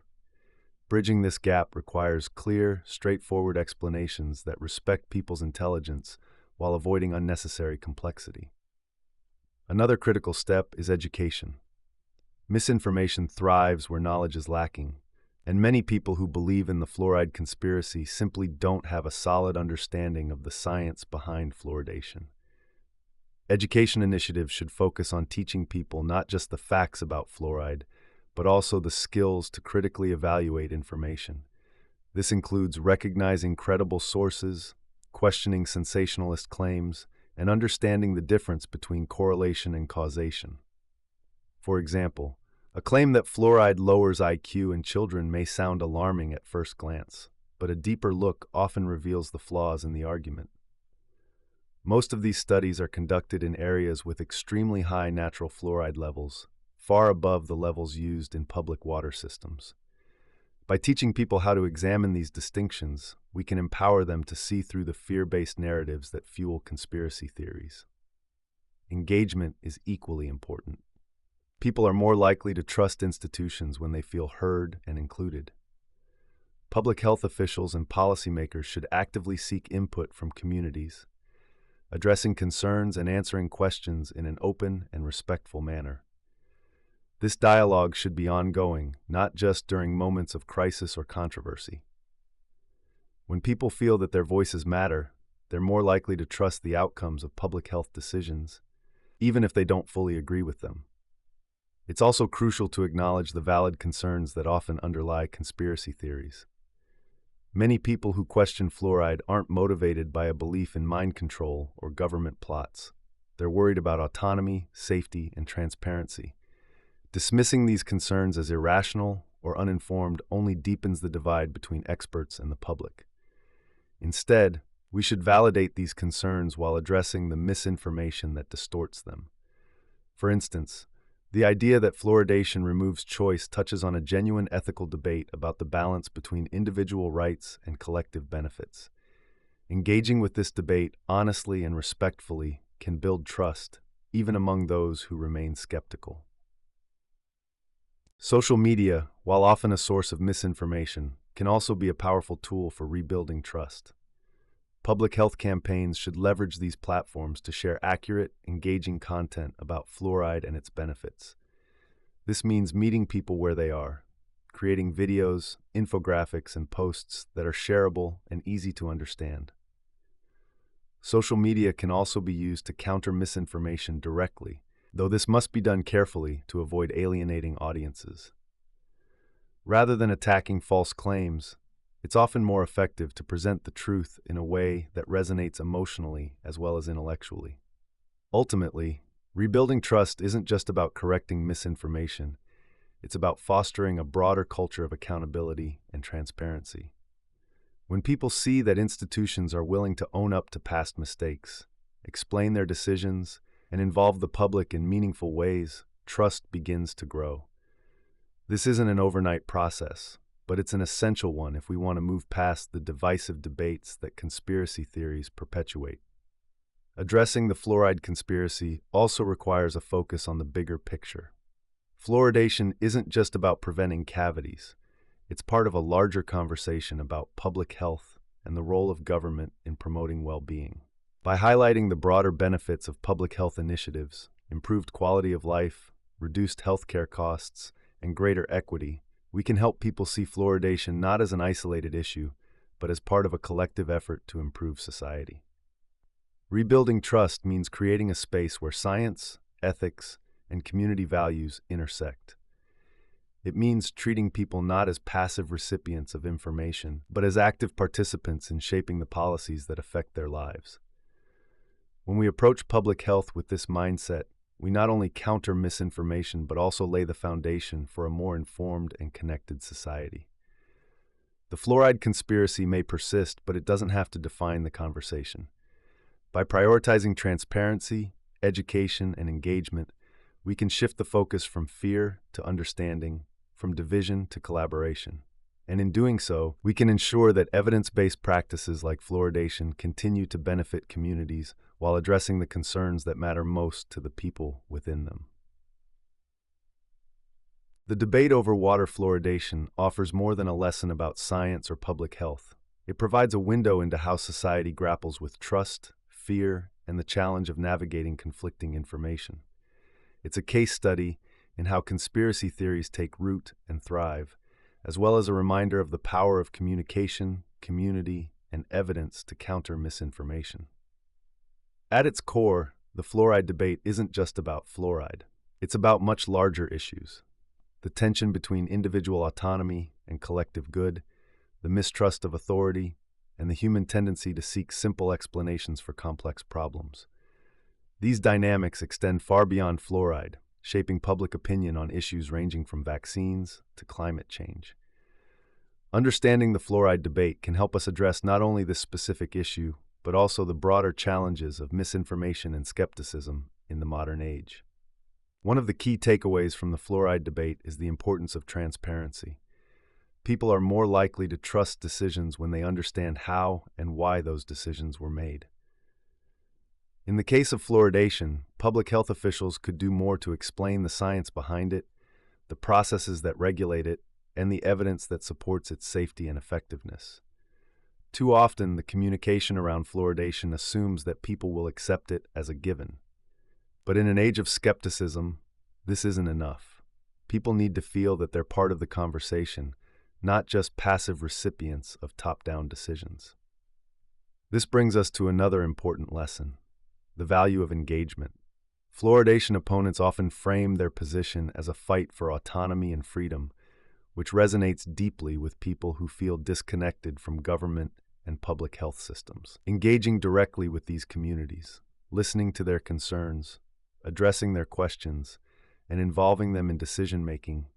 Bridging this gap requires clear, straightforward explanations that respect people's intelligence while avoiding unnecessary complexity. Another critical step is education. Misinformation thrives where knowledge is lacking, and many people who believe in the fluoride conspiracy simply don't have a solid understanding of the science behind fluoridation. Education initiatives should focus on teaching people not just the facts about fluoride, but also the skills to critically evaluate information. This includes recognizing credible sources, questioning sensationalist claims, and understanding the difference between correlation and causation. For example, a claim that fluoride lowers IQ in children may sound alarming at first glance, but a deeper look often reveals the flaws in the argument. Most of these studies are conducted in areas with extremely high natural fluoride levels, far above the levels used in public water systems. By teaching people how to examine these distinctions, we can empower them to see through the fear-based narratives that fuel conspiracy theories. Engagement is equally important. People are more likely to trust institutions when they feel heard and included. Public health officials and policymakers should actively seek input from communities, addressing concerns and answering questions in an open and respectful manner. This dialogue should be ongoing, not just during moments of crisis or controversy. When people feel that their voices matter, they're more likely to trust the outcomes of public health decisions, even if they don't fully agree with them. It's also crucial to acknowledge the valid concerns that often underlie conspiracy theories. Many people who question fluoride aren't motivated by a belief in mind control or government plots. They're worried about autonomy, safety, and transparency. Dismissing these concerns as irrational or uninformed only deepens the divide between experts and the public. Instead, we should validate these concerns while addressing the misinformation that distorts them. For instance, the idea that fluoridation removes choice touches on a genuine ethical debate about the balance between individual rights and collective benefits. Engaging with this debate honestly and respectfully can build trust, even among those who remain skeptical. Social media, while often a source of misinformation, can also be a powerful tool for rebuilding trust. Public health campaigns should leverage these platforms to share accurate, engaging content about fluoride and its benefits. This means meeting people where they are, creating videos, infographics, and posts that are shareable and easy to understand. Social media can also be used to counter misinformation directly, though this must be done carefully to avoid alienating audiences. Rather than attacking false claims, it's often more effective to present the truth in a way that resonates emotionally as well as intellectually. Ultimately, rebuilding trust isn't just about correcting misinformation, it's about fostering a broader culture of accountability and transparency. When people see that institutions are willing to own up to past mistakes, explain their decisions, and involve the public in meaningful ways, trust begins to grow. This isn't an overnight process, but it's an essential one if we want to move past the divisive debates that conspiracy theories perpetuate. Addressing the fluoride conspiracy also requires a focus on the bigger picture. Fluoridation isn't just about preventing cavities. It's part of a larger conversation about public health and the role of government in promoting well-being. By highlighting the broader benefits of public health initiatives, improved quality of life, reduced healthcare costs, and greater equity, we can help people see fluoridation not as an isolated issue, but as part of a collective effort to improve society. Rebuilding trust means creating a space where science, ethics, and community values intersect. It means treating people not as passive recipients of information, but as active participants in shaping the policies that affect their lives. When we approach public health with this mindset, we not only counter misinformation but also lay the foundation for a more informed and connected society. The fluoride conspiracy may persist, but it doesn't have to define the conversation. By prioritizing transparency, education, and engagement, we can shift the focus from fear to understanding, from division to collaboration. And in doing so, we can ensure that evidence-based practices like fluoridation continue to benefit communities while addressing the concerns that matter most to the people within them. The debate over water fluoridation offers more than a lesson about science or public health. It provides a window into how society grapples with trust, fear, and the challenge of navigating conflicting information. It's a case study in how conspiracy theories take root and thrive, as well as a reminder of the power of communication, community, and evidence to counter misinformation. At its core, the fluoride debate isn't just about fluoride. It's about much larger issues: the tension between individual autonomy and collective good, the mistrust of authority, and the human tendency to seek simple explanations for complex problems. These dynamics extend far beyond fluoride, shaping public opinion on issues ranging from vaccines to climate change. Understanding the fluoride debate can help us address not only this specific issue, but also the broader challenges of misinformation and skepticism in the modern age. One of the key takeaways from the fluoride debate is the importance of transparency. People are more likely to trust decisions when they understand how and why those decisions were made. In the case of fluoridation, public health officials could do more to explain the science behind it, the processes that regulate it, and the evidence that supports its safety and effectiveness. Too often, the communication around fluoridation assumes that people will accept it as a given. But in an age of skepticism, this isn't enough. People need to feel that they're part of the conversation, not just passive recipients of top-down decisions. This brings us to another important lesson: the value of engagement. Fluoridation opponents often frame their position as a fight for autonomy and freedom, which resonates deeply with people who feel disconnected from government and public health systems. Engaging directly with these communities, listening to their concerns, addressing their questions, and involving them in decision-making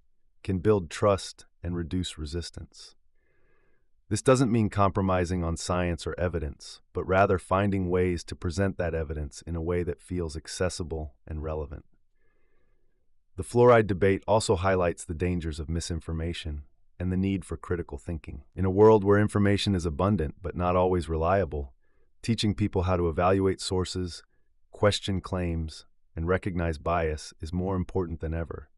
can build trust and reduce resistance. This doesn't mean compromising on science or evidence, but rather finding ways to present that evidence in a way that feels accessible and relevant. The fluoride debate also highlights the dangers of misinformation and the need for critical thinking. In a world where information is abundant but not always reliable, teaching people how to evaluate sources, question claims, and recognize bias is more important than ever.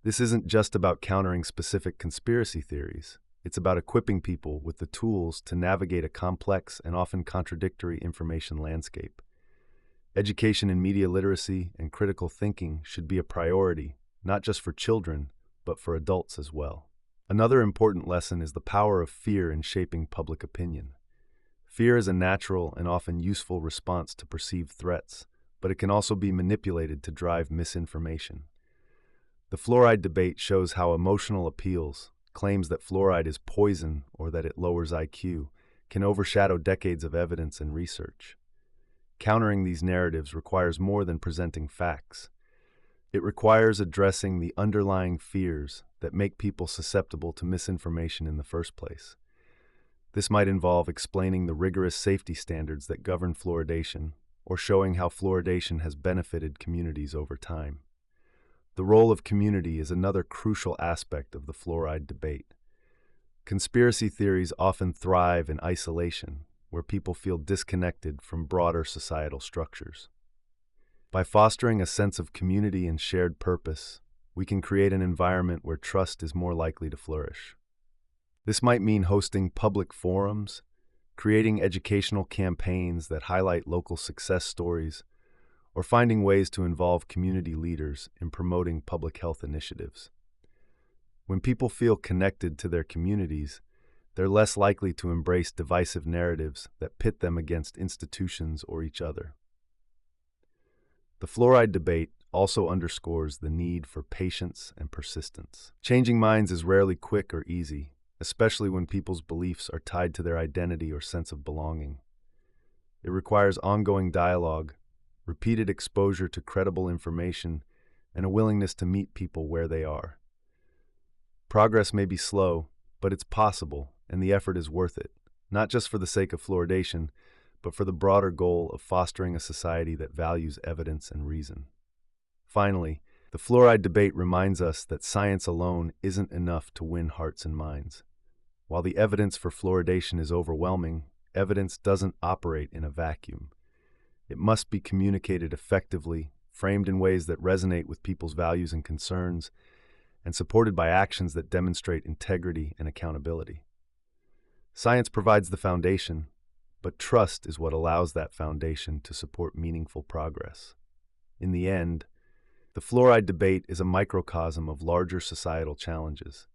This isn't just about countering specific conspiracy theories. It's about equipping people with the tools to navigate a complex and often contradictory information landscape. Education in media literacy and critical thinking should be a priority, not just for children, but for adults as well. Another important lesson is the power of fear in shaping public opinion. Fear is a natural and often useful response to perceived threats, but it can also be manipulated to drive misinformation. The fluoride debate shows how emotional appeals, claims that fluoride is poison or that it lowers IQ, can overshadow decades of evidence and research. Countering these narratives requires more than presenting facts. It requires addressing the underlying fears that make people susceptible to misinformation in the first place. This might involve explaining the rigorous safety standards that govern fluoridation, or showing how fluoridation has benefited communities over time. The role of community is another crucial aspect of the fluoride debate. Conspiracy theories often thrive in isolation, where people feel disconnected from broader societal structures. By fostering a sense of community and shared purpose, we can create an environment where trust is more likely to flourish. This might mean hosting public forums, creating educational campaigns that highlight local success stories, or finding ways to involve community leaders in promoting public health initiatives. When people feel connected to their communities, they're less likely to embrace divisive narratives that pit them against institutions or each other. The fluoride debate also underscores the need for patience and persistence. Changing minds is rarely quick or easy, especially when people's beliefs are tied to their identity or sense of belonging. It requires ongoing dialogue, repeated exposure to credible information, and a willingness to meet people where they are. Progress may be slow, but it's possible, and the effort is worth it, not just for the sake of fluoridation, but for the broader goal of fostering a society that values evidence and reason. Finally, the fluoride debate reminds us that science alone isn't enough to win hearts and minds. While the evidence for fluoridation is overwhelming, evidence doesn't operate in a vacuum. It must be communicated effectively, framed in ways that resonate with people's values and concerns, and supported by actions that demonstrate integrity and accountability. Science provides the foundation, but trust is what allows that foundation to support meaningful progress. In the end, the fluoride debate is a microcosm of larger societal challenges.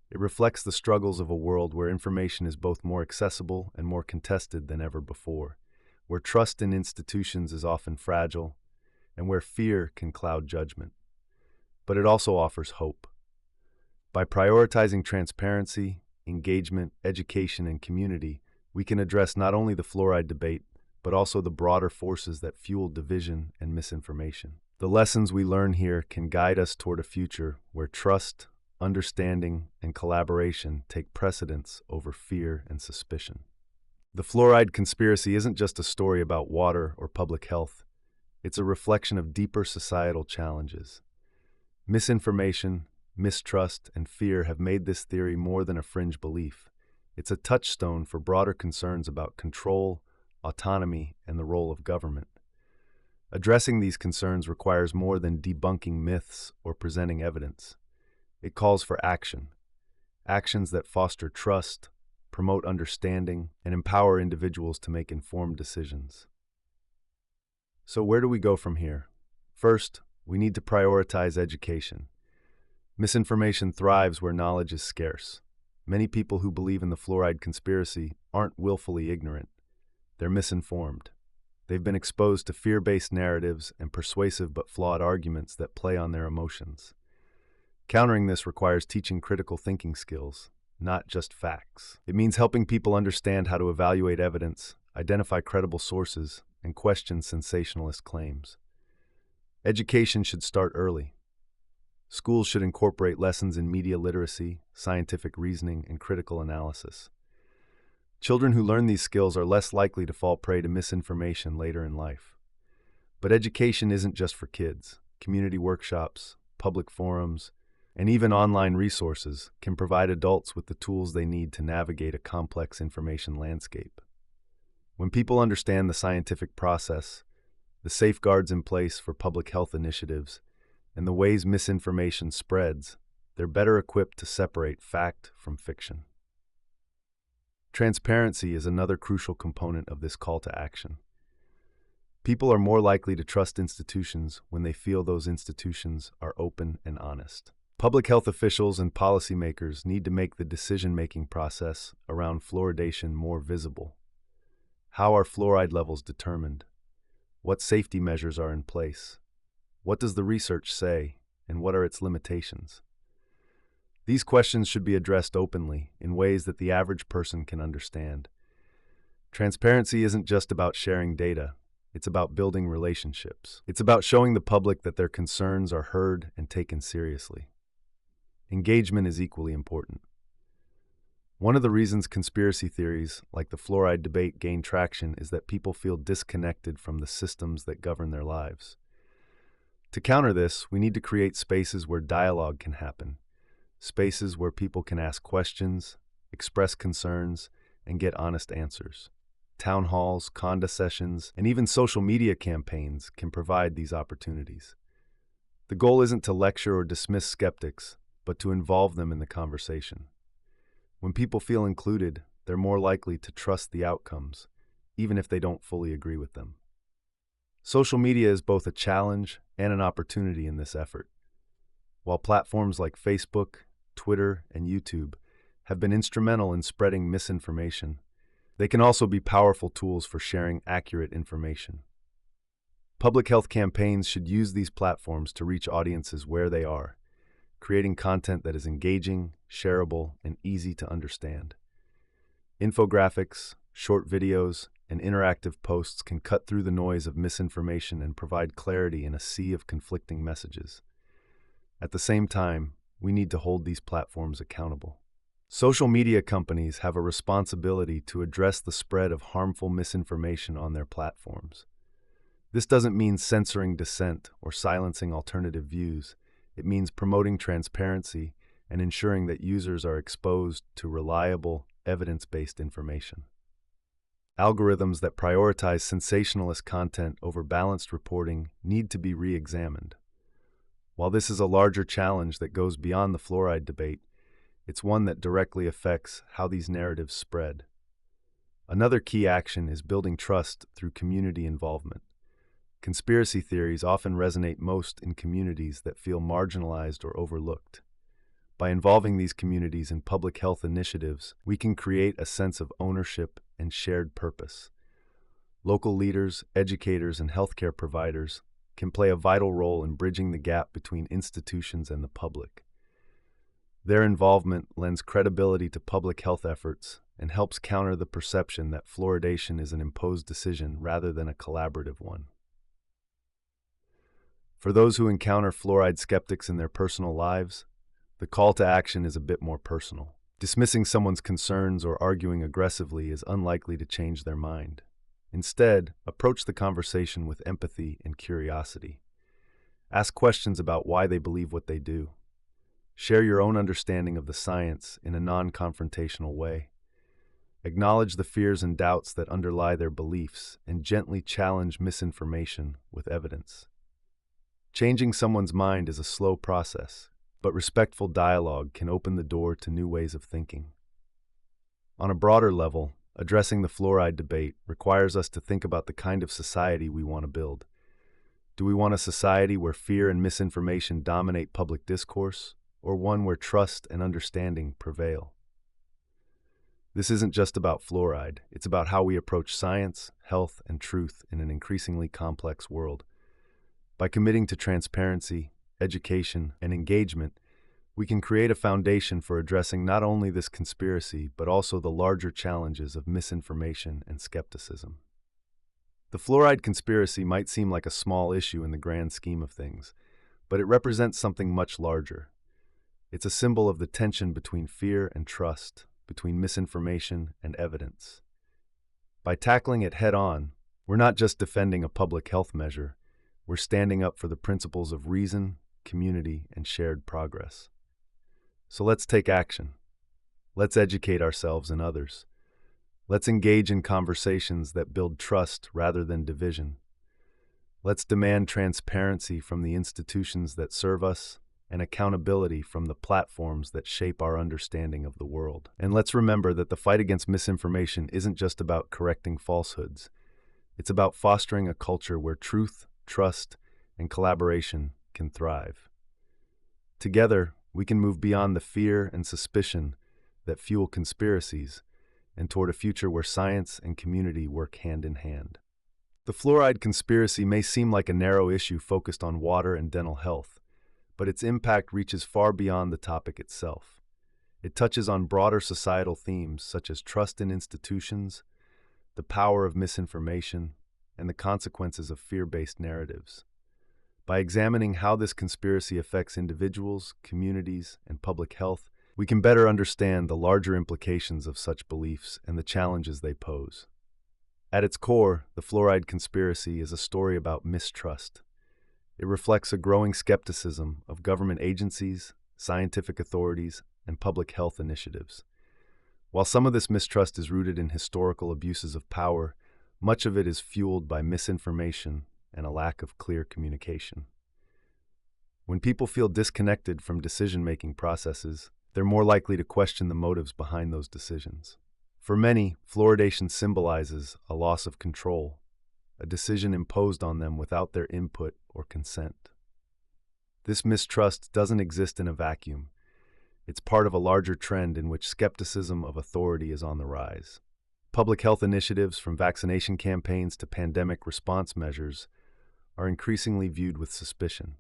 It reflects the struggles of a world where information is both more accessible and more contested than ever before, where trust in institutions is often fragile, and where fear can cloud judgment. But it also offers hope. By prioritizing transparency, engagement, education, and community, we can address not only the fluoride debate, but also the broader forces that fuel division and misinformation. The lessons we learn here can guide us toward a future where trust, understanding, and collaboration take precedence over fear and suspicion. The fluoride conspiracy isn't just a story about water or public health. It's a reflection of deeper societal challenges. Misinformation, mistrust, and fear have made this theory more than a fringe belief. It's a touchstone for broader concerns about control, autonomy, and the role of government. Addressing these concerns requires more than debunking myths or presenting evidence. It calls for action, actions that foster trust, promote understanding, and empower individuals to make informed decisions. So where do we go from here? First, we need to prioritize education. Misinformation thrives where knowledge is scarce. Many people who believe in the fluoride conspiracy aren't willfully ignorant. They're misinformed. They've been exposed to fear-based narratives and persuasive but flawed arguments that play on their emotions. Countering this requires teaching critical thinking skills, not just facts. It means helping people understand how to evaluate evidence, identify credible sources, and question sensationalist claims. Education should start early. Schools should incorporate lessons in media literacy, scientific reasoning, and critical analysis. Children who learn these skills are less likely to fall prey to misinformation later in life. But education isn't just for kids. Community workshops, public forums, and even online resources can provide adults with the tools they need to navigate a complex information landscape. When people understand the scientific process, the safeguards in place for public health initiatives, and the ways misinformation spreads, they're better equipped to separate fact from fiction. Transparency is another crucial component of this call to action. People are more likely to trust institutions when they feel those institutions are open and honest. Public health officials and policymakers need to make the decision-making process around fluoridation more visible. How are fluoride levels determined? What safety measures are in place? What does the research say, and what are its limitations? These questions should be addressed openly, in ways that the average person can understand. Transparency isn't just about sharing data. It's about building relationships. It's about showing the public that their concerns are heard and taken seriously. Engagement is equally important. One of the reasons conspiracy theories, like the fluoride debate, gain traction is that people feel disconnected from the systems that govern their lives. To counter this, we need to create spaces where dialogue can happen, spaces where people can ask questions, express concerns, and get honest answers. Town halls, Conda sessions, and even social media campaigns can provide these opportunities. The goal isn't to lecture or dismiss skeptics, but to involve them in the conversation. When people feel included, they're more likely to trust the outcomes, even if they don't fully agree with them. Social media is both a challenge and an opportunity in this effort. While platforms like Facebook, Twitter, and YouTube have been instrumental in spreading misinformation, they can also be powerful tools for sharing accurate information. Public health campaigns should use these platforms to reach audiences where they are, creating content that is engaging, shareable, and easy to understand. Infographics, short videos, and interactive posts can cut through the noise of misinformation and provide clarity in a sea of conflicting messages. At the same time, we need to hold these platforms accountable. Social media companies have a responsibility to address the spread of harmful misinformation on their platforms. This doesn't mean censoring dissent or silencing alternative views. It means promoting transparency and ensuring that users are exposed to reliable, evidence-based information. Algorithms that prioritize sensationalist content over balanced reporting need to be re-examined. While this is a larger challenge that goes beyond the fluoride debate, it's one that directly affects how these narratives spread. Another key action is building trust through community involvement. Conspiracy theories often resonate most in communities that feel marginalized or overlooked. By involving these communities in public health initiatives, we can create a sense of ownership and shared purpose. Local leaders, educators, and healthcare providers can play a vital role in bridging the gap between institutions and the public. Their involvement lends credibility to public health efforts and helps counter the perception that fluoridation is an imposed decision rather than a collaborative one. For those who encounter fluoride skeptics in their personal lives, the call to action is a bit more personal. Dismissing someone's concerns or arguing aggressively is unlikely to change their mind. Instead, approach the conversation with empathy and curiosity. Ask questions about why they believe what they do. Share your own understanding of the science in a non-confrontational way. Acknowledge the fears and doubts that underlie their beliefs and gently challenge misinformation with evidence. Changing someone's mind is a slow process, but respectful dialogue can open the door to new ways of thinking. On a broader level, addressing the fluoride debate requires us to think about the kind of society we want to build. Do we want a society where fear and misinformation dominate public discourse, or one where trust and understanding prevail? This isn't just about fluoride, it's about how we approach science, health, and truth in an increasingly complex world. By committing to transparency, education, and engagement, we can create a foundation for addressing not only this conspiracy, but also the larger challenges of misinformation and skepticism. The fluoride conspiracy might seem like a small issue in the grand scheme of things, but it represents something much larger. It's a symbol of the tension between fear and trust, between misinformation and evidence. By tackling it head-on, we're not just defending a public health measure, we're standing up for the principles of reason, community, and shared progress. So let's take action. Let's educate ourselves and others. Let's engage in conversations that build trust rather than division. Let's demand transparency from the institutions that serve us and accountability from the platforms that shape our understanding of the world. And let's remember that the fight against misinformation isn't just about correcting falsehoods. It's about fostering a culture where truth, trust, and collaboration can thrive. Together, we can move beyond the fear and suspicion that fuel conspiracies and toward a future where science and community work hand in hand. The fluoride conspiracy may seem like a narrow issue focused on water and dental health, but its impact reaches far beyond the topic itself. It touches on broader societal themes such as trust in institutions, the power of misinformation, and the consequences of fear-based narratives. By examining how this conspiracy affects individuals, communities, and public health, we can better understand the larger implications of such beliefs and the challenges they pose. At its core, the fluoride conspiracy is a story about mistrust. It reflects a growing skepticism of government agencies, scientific authorities, and public health initiatives. While some of this mistrust is rooted in historical abuses of power, much of it is fueled by misinformation and a lack of clear communication. When people feel disconnected from decision-making processes, they're more likely to question the motives behind those decisions. For many, fluoridation symbolizes a loss of control, a decision imposed on them without their input or consent. This mistrust doesn't exist in a vacuum. It's part of a larger trend in which skepticism of authority is on the rise. Public health initiatives, from vaccination campaigns to pandemic response measures, are increasingly viewed with suspicion.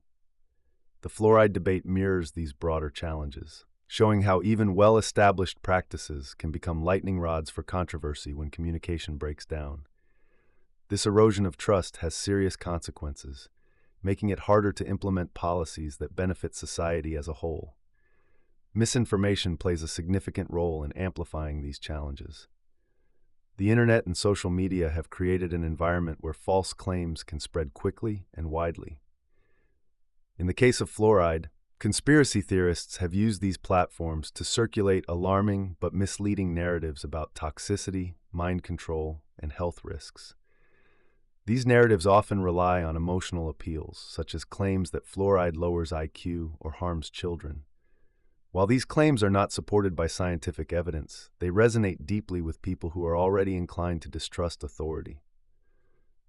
The fluoride debate mirrors these broader challenges, showing how even well-established practices can become lightning rods for controversy when communication breaks down. This erosion of trust has serious consequences, making it harder to implement policies that benefit society as a whole. Misinformation plays a significant role in amplifying these challenges. The internet and social media have created an environment where false claims can spread quickly and widely. In the case of fluoride, conspiracy theorists have used these platforms to circulate alarming but misleading narratives about toxicity, mind control, and health risks. These narratives often rely on emotional appeals, such as claims that fluoride lowers IQ or harms children. While these claims are not supported by scientific evidence, they resonate deeply with people who are already inclined to distrust authority.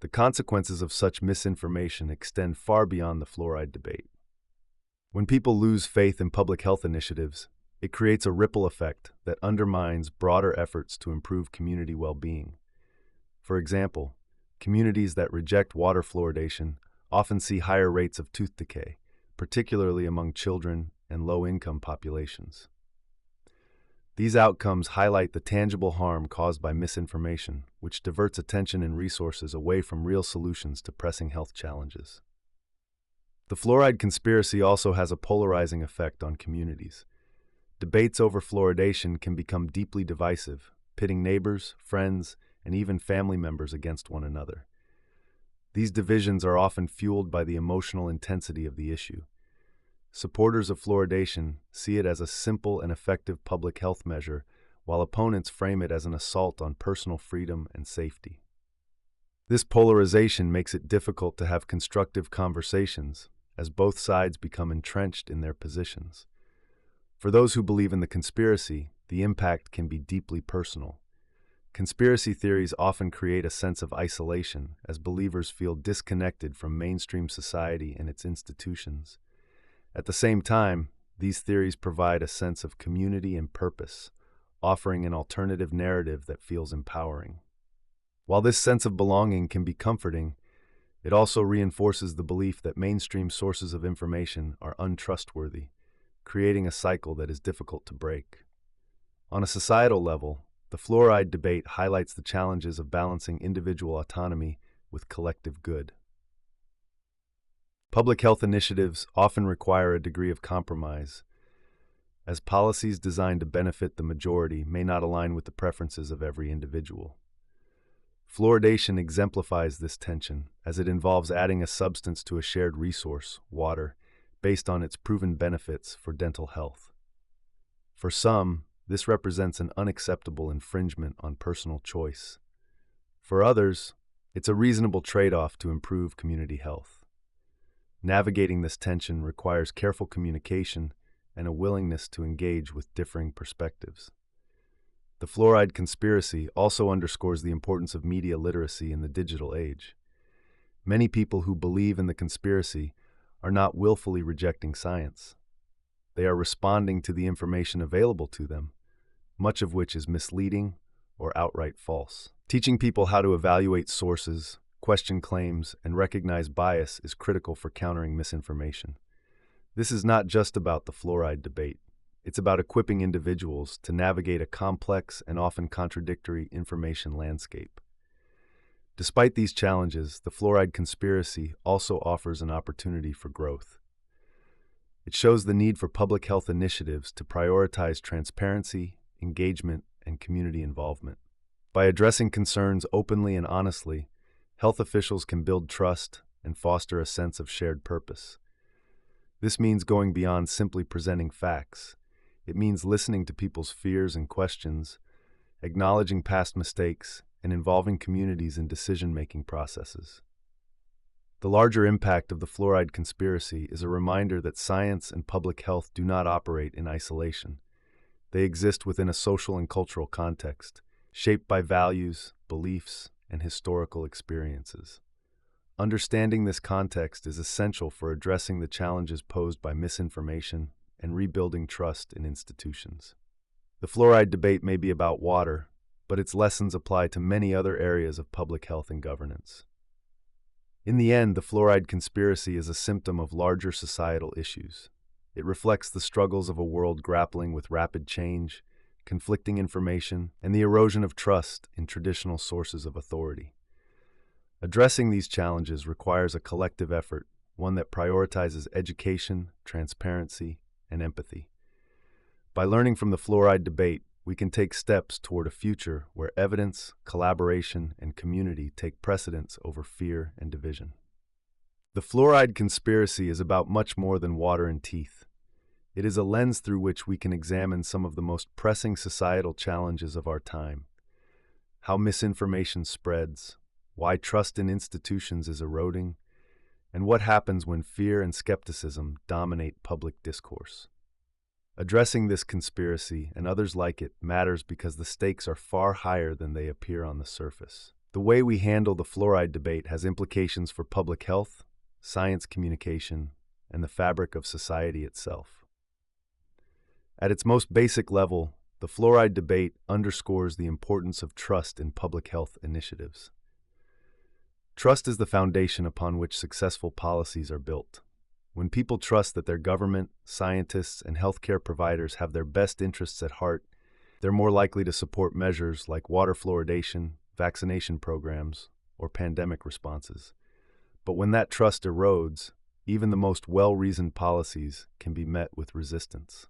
The consequences of such misinformation extend far beyond the fluoride debate. When people lose faith in public health initiatives, it creates a ripple effect that undermines broader efforts to improve community well-being. For example, communities that reject water fluoridation often see higher rates of tooth decay, particularly among children and low-income populations. These outcomes highlight the tangible harm caused by misinformation, which diverts attention and resources away from real solutions to pressing health challenges. The fluoride conspiracy also has a polarizing effect on communities. Debates over fluoridation can become deeply divisive, pitting neighbors, friends, and even family members against one another. These divisions are often fueled by the emotional intensity of the issue. Supporters of fluoridation see it as a simple and effective public health measure, while opponents frame it as an assault on personal freedom and safety. This polarization makes it difficult to have constructive conversations, as both sides become entrenched in their positions. For those who believe in the conspiracy, the impact can be deeply personal. Conspiracy theories often create a sense of isolation, as believers feel disconnected from mainstream society and its institutions. At the same time, these theories provide a sense of community and purpose, offering an alternative narrative that feels empowering. While this sense of belonging can be comforting, it also reinforces the belief that mainstream sources of information are untrustworthy, creating a cycle that is difficult to break. On a societal level, the fluoride debate highlights the challenges of balancing individual autonomy with collective good. Public health initiatives often require a degree of compromise, as policies designed to benefit the majority may not align with the preferences of every individual. Fluoridation exemplifies this tension, as it involves adding a substance to a shared resource, water, based on its proven benefits for dental health. For some, this represents an unacceptable infringement on personal choice. For others, it's a reasonable trade-off to improve community health. Navigating this tension requires careful communication and a willingness to engage with differing perspectives. The fluoride conspiracy also underscores the importance of media literacy in the digital age. Many people who believe in the conspiracy are not willfully rejecting science. They are responding to the information available to them, much of which is misleading or outright false. Teaching people how to evaluate sources, question claims, and recognize bias is critical for countering misinformation. This is not just about the fluoride debate. It's about equipping individuals to navigate a complex and often contradictory information landscape. Despite these challenges, the fluoride conspiracy also offers an opportunity for growth. It shows the need for public health initiatives to prioritize transparency, engagement, and community involvement. By addressing concerns openly and honestly, health officials can build trust and foster a sense of shared purpose. This means going beyond simply presenting facts. It means listening to people's fears and questions, acknowledging past mistakes, and involving communities in decision-making processes. The larger impact of the fluoride conspiracy is a reminder that science and public health do not operate in isolation. They exist within a social and cultural context, shaped by values, beliefs, and historical experiences. Understanding this context is essential for addressing the challenges posed by misinformation and rebuilding trust in institutions. The fluoride debate may be about water, but its lessons apply to many other areas of public health and governance. In the end, the fluoride conspiracy is a symptom of larger societal issues. It reflects the struggles of a world grappling with rapid change, conflicting information, and the erosion of trust in traditional sources of authority. Addressing these challenges requires a collective effort, one that prioritizes education, transparency, and empathy. By learning from the fluoride debate, we can take steps toward a future where evidence, collaboration, and community take precedence over fear and division. The fluoride conspiracy is about much more than water and teeth. It is a lens through which we can examine some of the most pressing societal challenges of our time: how misinformation spreads, why trust in institutions is eroding, and what happens when fear and skepticism dominate public discourse. Addressing this conspiracy and others like it matters because the stakes are far higher than they appear on the surface. The way we handle the fluoride debate has implications for public health, science communication, and the fabric of society itself. At its most basic level, the fluoride debate underscores the importance of trust in public health initiatives. Trust is the foundation upon which successful policies are built. When people trust that their government, scientists, and healthcare providers have their best interests at heart, they're more likely to support measures like water fluoridation, vaccination programs, or pandemic responses. But when that trust erodes, even the most well-reasoned policies can be met with resistance.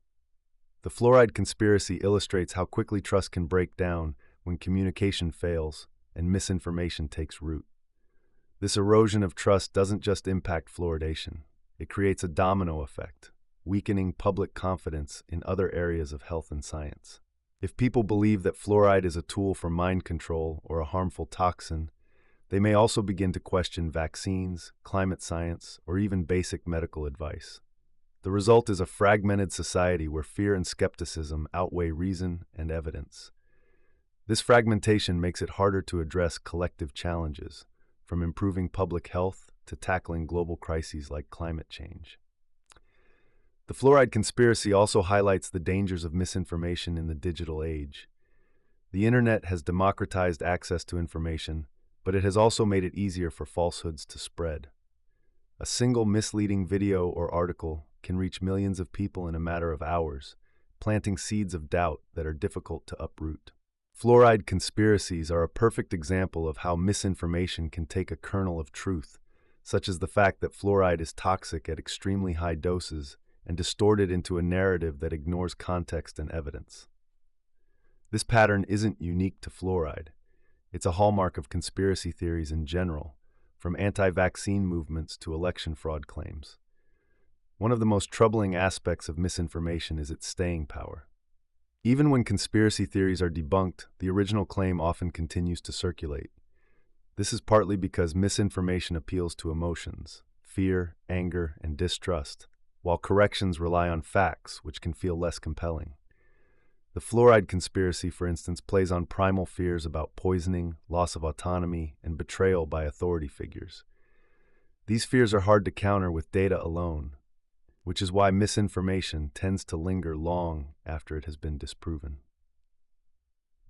The fluoride conspiracy illustrates how quickly trust can break down when communication fails and misinformation takes root. This erosion of trust doesn't just impact fluoridation. It creates a domino effect, weakening public confidence in other areas of health and science. If people believe that fluoride is a tool for mind control or a harmful toxin, they may also begin to question vaccines, climate science, or even basic medical advice. The result is a fragmented society where fear and skepticism outweigh reason and evidence. This fragmentation makes it harder to address collective challenges, from improving public health to tackling global crises like climate change. The fluoride conspiracy also highlights the dangers of misinformation in the digital age. The internet has democratized access to information, but it has also made it easier for falsehoods to spread. A single misleading video or article can reach millions of people in a matter of hours, planting seeds of doubt that are difficult to uproot. Fluoride conspiracies are a perfect example of how misinformation can take a kernel of truth, such as the fact that fluoride is toxic at extremely high doses, and distort it into a narrative that ignores context and evidence. This pattern isn't unique to fluoride. It's a hallmark of conspiracy theories in general, from anti-vaccine movements to election fraud claims. One of the most troubling aspects of misinformation is its staying power. Even when conspiracy theories are debunked, the original claim often continues to circulate. This is partly because misinformation appeals to emotions, fear, anger, and distrust, while corrections rely on facts, which can feel less compelling. The fluoride conspiracy, for instance, plays on primal fears about poisoning, loss of autonomy, and betrayal by authority figures. These fears are hard to counter with data alone, which is why misinformation tends to linger long after it has been disproven.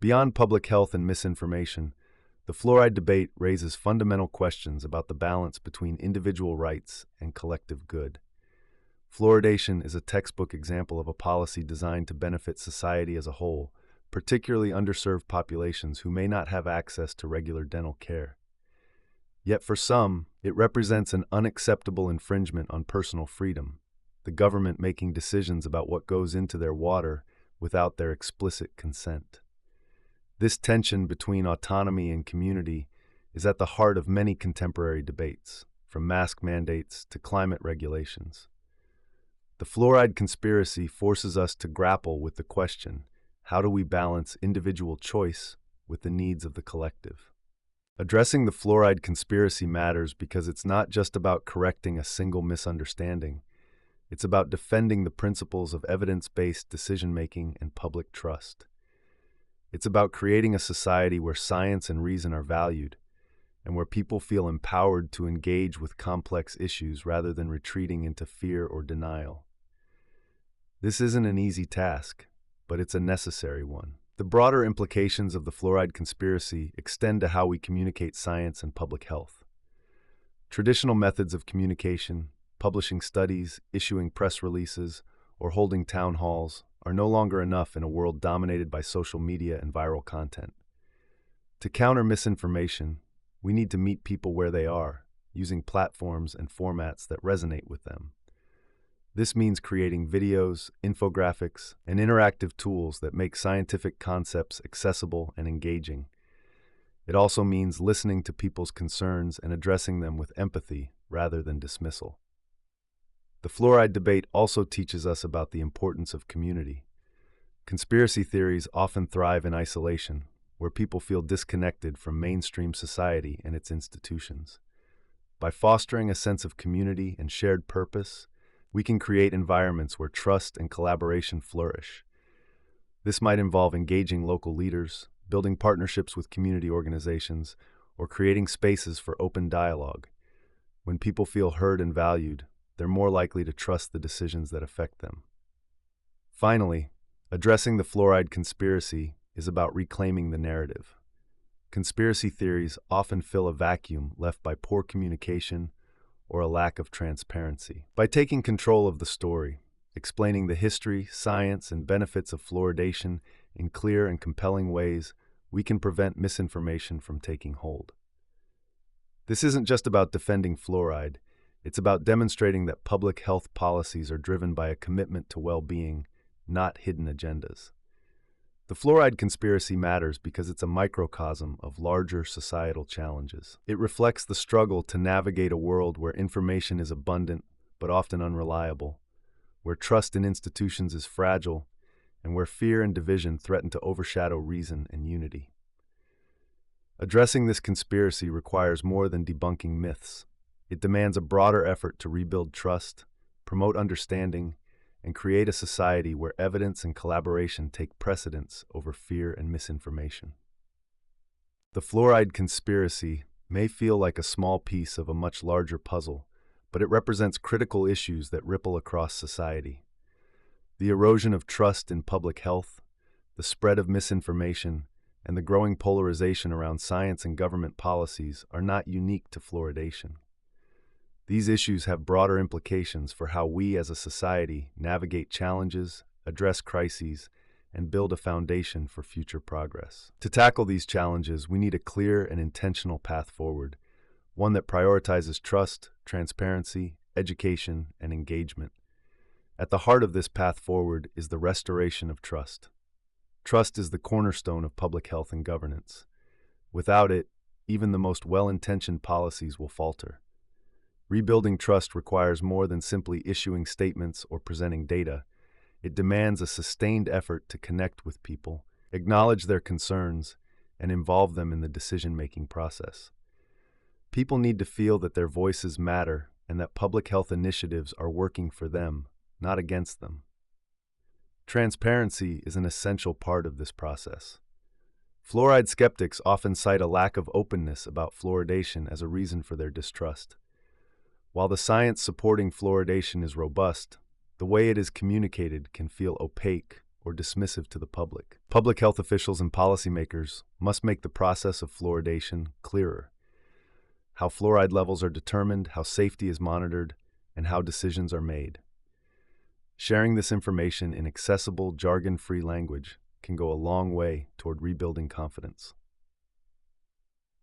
Beyond public health and misinformation, the fluoride debate raises fundamental questions about the balance between individual rights and collective good. Fluoridation is a textbook example of a policy designed to benefit society as a whole, particularly underserved populations who may not have access to regular dental care. Yet for some, it represents an unacceptable infringement on personal freedom, the government making decisions about what goes into their water without their explicit consent. This tension between autonomy and community is at the heart of many contemporary debates, from mask mandates to climate regulations. The fluoride conspiracy forces us to grapple with the question, how do we balance individual choice with the needs of the collective? Addressing the fluoride conspiracy matters because it's not just about correcting a single misunderstanding. It's about defending the principles of evidence-based decision-making and public trust. It's about creating a society where science and reason are valued, and where people feel empowered to engage with complex issues rather than retreating into fear or denial. This isn't an easy task, but it's a necessary one. The broader implications of the fluoride conspiracy extend to how we communicate science and public health. Traditional methods of communication, publishing studies, issuing press releases, or holding town halls are no longer enough in a world dominated by social media and viral content. To counter misinformation, we need to meet people where they are, using platforms and formats that resonate with them. This means creating videos, infographics, and interactive tools that make scientific concepts accessible and engaging. It also means listening to people's concerns and addressing them with empathy rather than dismissal. The fluoride debate also teaches us about the importance of community. Conspiracy theories often thrive in isolation, where people feel disconnected from mainstream society and its institutions. By fostering a sense of community and shared purpose, we can create environments where trust and collaboration flourish. This might involve engaging local leaders, building partnerships with community organizations, or creating spaces for open dialogue. When people feel heard and valued, they're more likely to trust the decisions that affect them. Finally, addressing the fluoride conspiracy is about reclaiming the narrative. Conspiracy theories often fill a vacuum left by poor communication or a lack of transparency. By taking control of the story, explaining the history, science, and benefits of fluoridation in clear and compelling ways, we can prevent misinformation from taking hold. This isn't just about defending fluoride, it's about demonstrating that public health policies are driven by a commitment to well-being, not hidden agendas. The fluoride conspiracy matters because it's a microcosm of larger societal challenges. It reflects the struggle to navigate a world where information is abundant but often unreliable, where trust in institutions is fragile, and where fear and division threaten to overshadow reason and unity. Addressing this conspiracy requires more than debunking myths. It demands a broader effort to rebuild trust, promote understanding, and create a society where evidence and collaboration take precedence over fear and misinformation. The fluoride conspiracy may feel like a small piece of a much larger puzzle, but it represents critical issues that ripple across society. The erosion of trust in public health, the spread of misinformation, and the growing polarization around science and government policies are not unique to fluoridation. These issues have broader implications for how we as a society navigate challenges, address crises, and build a foundation for future progress. To tackle these challenges, we need a clear and intentional path forward, one that prioritizes trust, transparency, education, and engagement. At the heart of this path forward is the restoration of trust. Trust is the cornerstone of public health and governance. Without it, even the most well-intentioned policies will falter. Rebuilding trust requires more than simply issuing statements or presenting data. It demands a sustained effort to connect with people, acknowledge their concerns, and involve them in the decision-making process. People need to feel that their voices matter and that public health initiatives are working for them, not against them. Transparency is an essential part of this process. Fluoride skeptics often cite a lack of openness about fluoridation as a reason for their distrust. While the science supporting fluoridation is robust, the way it is communicated can feel opaque or dismissive to the public. Public health officials and policymakers must make the process of fluoridation clearer. How fluoride levels are determined, how safety is monitored, and how decisions are made. Sharing this information in accessible, jargon-free language can go a long way toward rebuilding confidence.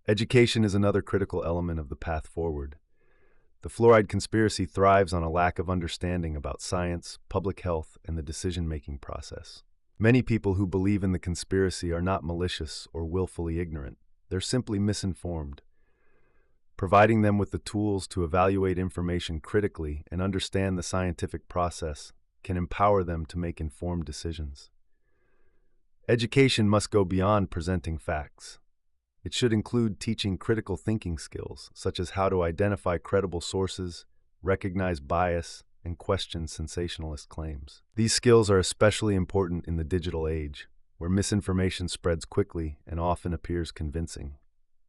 Education is another critical element of the path forward. The fluoride conspiracy thrives on a lack of understanding about science, public health, and the decision-making process. Many people who believe in the conspiracy are not malicious or willfully ignorant. They're simply misinformed. Providing them with the tools to evaluate information critically and understand the scientific process can empower them to make informed decisions. Education must go beyond presenting facts. It should include teaching critical thinking skills, such as how to identify credible sources, recognize bias, and question sensationalist claims. These skills are especially important in the digital age, where misinformation spreads quickly and often appears convincing.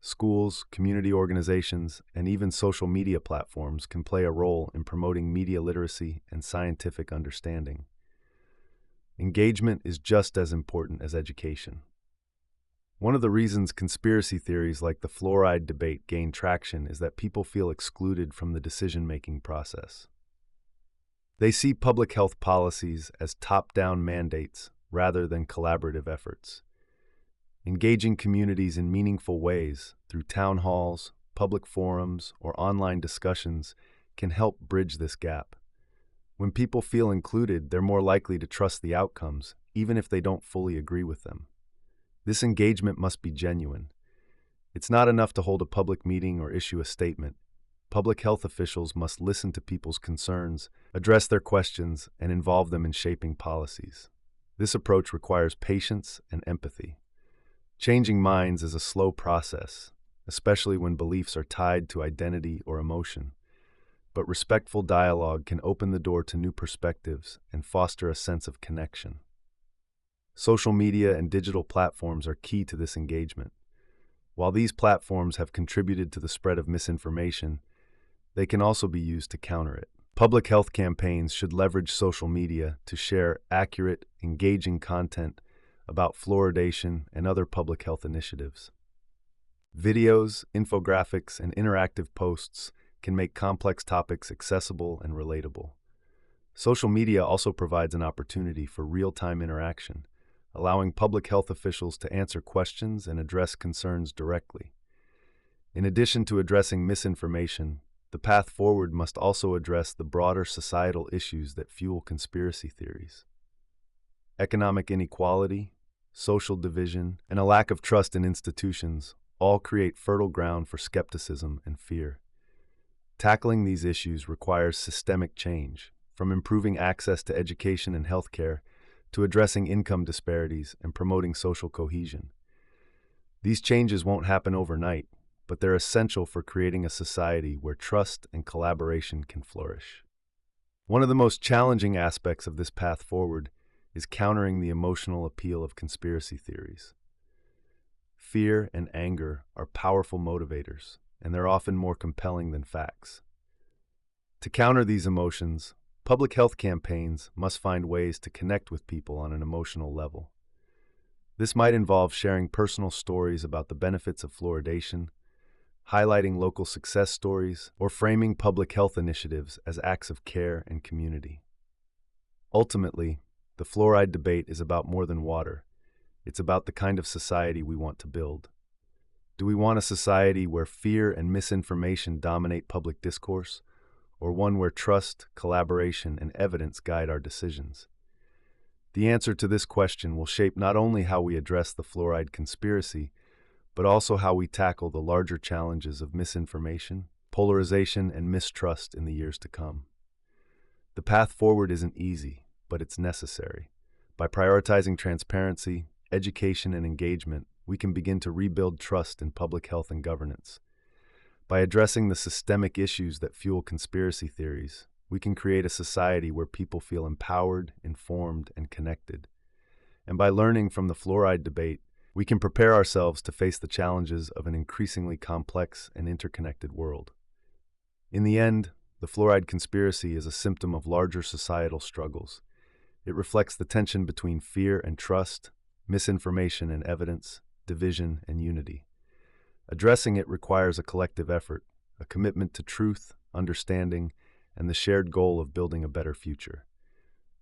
Schools, community organizations, and even social media platforms can play a role in promoting media literacy and scientific understanding. Engagement is just as important as education. One of the reasons conspiracy theories like the fluoride debate gain traction is that people feel excluded from the decision-making process. They see public health policies as top-down mandates rather than collaborative efforts. Engaging communities in meaningful ways through town halls, public forums, or online discussions can help bridge this gap. When people feel included, they're more likely to trust the outcomes, even if they don't fully agree with them. This engagement must be genuine. It's not enough to hold a public meeting or issue a statement. Public health officials must listen to people's concerns, address their questions, and involve them in shaping policies. This approach requires patience and empathy. Changing minds is a slow process, especially when beliefs are tied to identity or emotion. But respectful dialogue can open the door to new perspectives and foster a sense of connection. Social media and digital platforms are key to this engagement. While these platforms have contributed to the spread of misinformation, they can also be used to counter it. Public health campaigns should leverage social media to share accurate, engaging content about fluoridation and other public health initiatives. Videos, infographics, and interactive posts can make complex topics accessible and relatable. Social media also provides an opportunity for real-time interaction, allowing public health officials to answer questions and address concerns directly. In addition to addressing misinformation, the path forward must also address the broader societal issues that fuel conspiracy theories. Economic inequality, social division, and a lack of trust in institutions all create fertile ground for skepticism and fear. Tackling these issues requires systemic change, from improving access to education and healthcare to addressing income disparities and promoting social cohesion. These changes won't happen overnight, but they're essential for creating a society where trust and collaboration can flourish. One of the most challenging aspects of this path forward is countering the emotional appeal of conspiracy theories. Fear and anger are powerful motivators, and they're often more compelling than facts. To counter these emotions, public health campaigns must find ways to connect with people on an emotional level. This might involve sharing personal stories about the benefits of fluoridation, highlighting local success stories, or framing public health initiatives as acts of care and community. Ultimately, the fluoride debate is about more than water. It's about the kind of society we want to build. Do we want a society where fear and misinformation dominate public discourse, or one where trust, collaboration, and evidence guide our decisions? The answer to this question will shape not only how we address the fluoride conspiracy, but also how we tackle the larger challenges of misinformation, polarization, and mistrust in the years to come. The path forward isn't easy, but it's necessary. By prioritizing transparency, education, and engagement, we can begin to rebuild trust in public health and governance. By addressing the systemic issues that fuel conspiracy theories, we can create a society where people feel empowered, informed, and connected. And by learning from the fluoride debate, we can prepare ourselves to face the challenges of an increasingly complex and interconnected world. In the end, the fluoride conspiracy is a symptom of larger societal struggles. It reflects the tension between fear and trust, misinformation and evidence, division and unity. Addressing it requires a collective effort, a commitment to truth, understanding, and the shared goal of building a better future.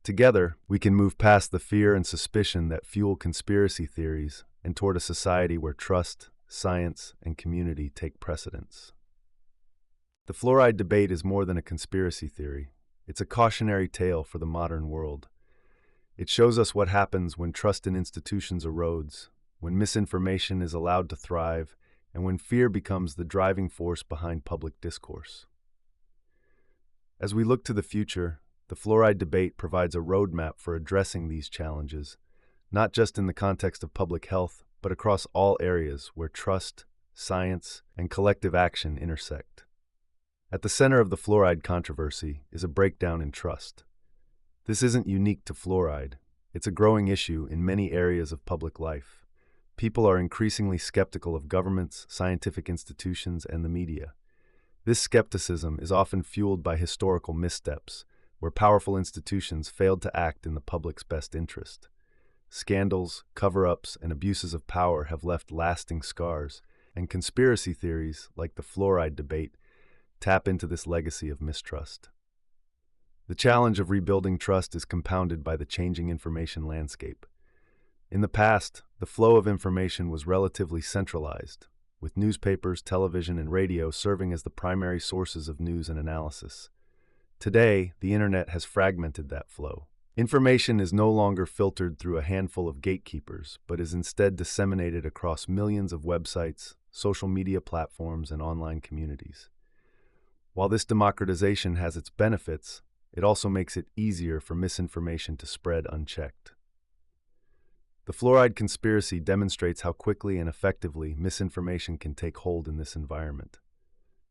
Together, we can move past the fear and suspicion that fuel conspiracy theories and toward a society where trust, science, and community take precedence. The fluoride debate is more than a conspiracy theory. It's a cautionary tale for the modern world. It shows us what happens when trust in institutions erodes, when misinformation is allowed to thrive, and when fear becomes the driving force behind public discourse. As we look to the future, the fluoride debate provides a roadmap for addressing these challenges, not just in the context of public health, but across all areas where trust, science, and collective action intersect. At the center of the fluoride controversy is a breakdown in trust. This isn't unique to fluoride. It's a growing issue in many areas of public life. People are increasingly skeptical of governments, scientific institutions, and the media. This skepticism is often fueled by historical missteps, where powerful institutions failed to act in the public's best interest. Scandals, cover-ups, and abuses of power have left lasting scars, and conspiracy theories, like the fluoride debate, tap into this legacy of mistrust. The challenge of rebuilding trust is compounded by the changing information landscape. In the past, the flow of information was relatively centralized, with newspapers, television, and radio serving as the primary sources of news and analysis. Today, the internet has fragmented that flow. Information is no longer filtered through a handful of gatekeepers, but is instead disseminated across millions of websites, social media platforms, and online communities. While this democratization has its benefits, it also makes it easier for misinformation to spread unchecked. The fluoride conspiracy demonstrates how quickly and effectively misinformation can take hold in this environment.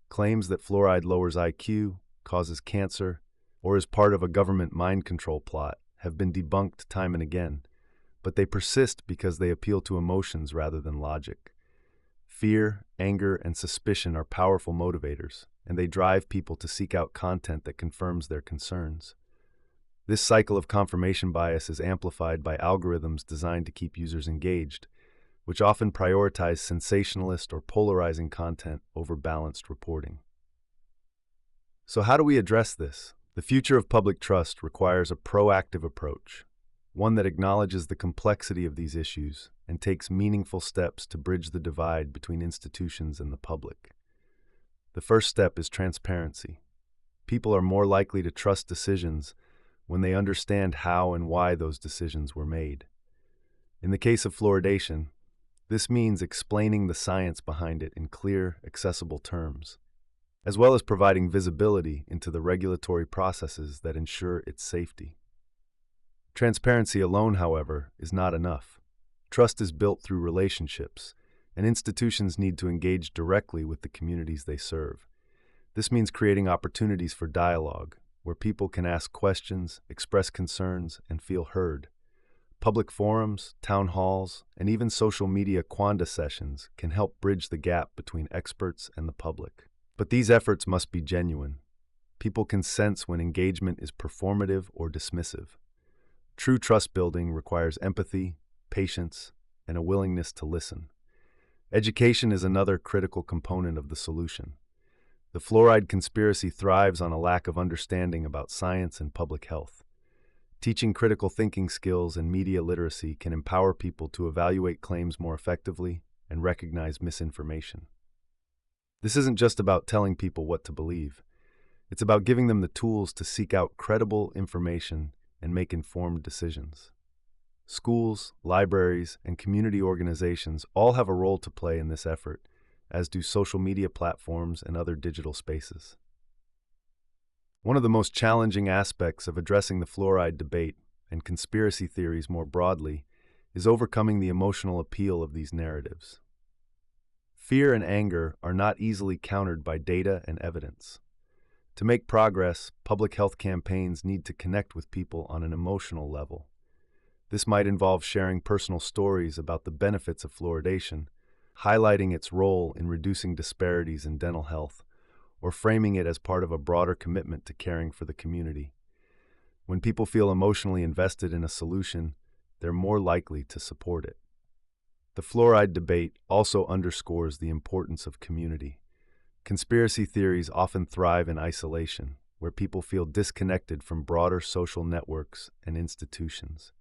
Claims that fluoride lowers IQ, causes cancer, or is part of a government mind control plot have been debunked time and again, but they persist because they appeal to emotions rather than logic. Fear, anger, and suspicion are powerful motivators, and they drive people to seek out content that confirms their concerns. This cycle of confirmation bias is amplified by algorithms designed to keep users engaged, which often prioritize sensationalist or polarizing content over balanced reporting. So how do we address this? The future of public trust requires a proactive approach, one that acknowledges the complexity of these issues and takes meaningful steps to bridge the divide between institutions and the public. The first step is transparency. People are more likely to trust decisions when they understand how and why those decisions were made. In the case of fluoridation, this means explaining the science behind it in clear, accessible terms, as well as providing visibility into the regulatory processes that ensure its safety. Transparency alone, however, is not enough. Trust is built through relationships, and institutions need to engage directly with the communities they serve. This means creating opportunities for dialogue, where people can ask questions, express concerns, and feel heard. Public forums, town halls, and even social media quanda sessions can help bridge the gap between experts and the public. But these efforts must be genuine. People can sense when engagement is performative or dismissive. True trust building requires empathy, patience, and a willingness to listen. Education is another critical component of the solution. The fluoride conspiracy thrives on a lack of understanding about science and public health. Teaching critical thinking skills and media literacy can empower people to evaluate claims more effectively and recognize misinformation. This isn't just about telling people what to believe. It's about giving them the tools to seek out credible information and make informed decisions. Schools, libraries, and community organizations all have a role to play in this effort, as do social media platforms and other digital spaces. One of the most challenging aspects of addressing the fluoride debate and conspiracy theories more broadly is overcoming the emotional appeal of these narratives. Fear and anger are not easily countered by data and evidence. To make progress, public health campaigns need to connect with people on an emotional level. This might involve sharing personal stories about the benefits of fluoridation, highlighting its role in reducing disparities in dental health, or framing it as part of a broader commitment to caring for the community. When people feel emotionally invested in a solution, they're more likely to support it. The fluoride debate also underscores the importance of community. Conspiracy theories often thrive in isolation, where people feel disconnected from broader social networks and institutions.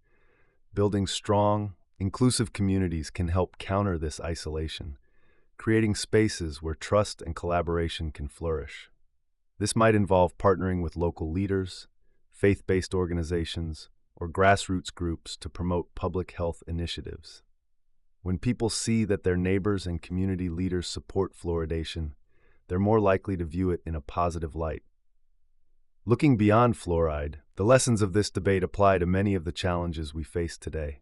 Building strong, inclusive communities can help counter this isolation, creating spaces where trust and collaboration can flourish. This might involve partnering with local leaders, faith-based organizations, or grassroots groups to promote public health initiatives. When people see that their neighbors and community leaders support fluoridation, they're more likely to view it in a positive light. Looking beyond fluoride, the lessons of this debate apply to many of the challenges we face today.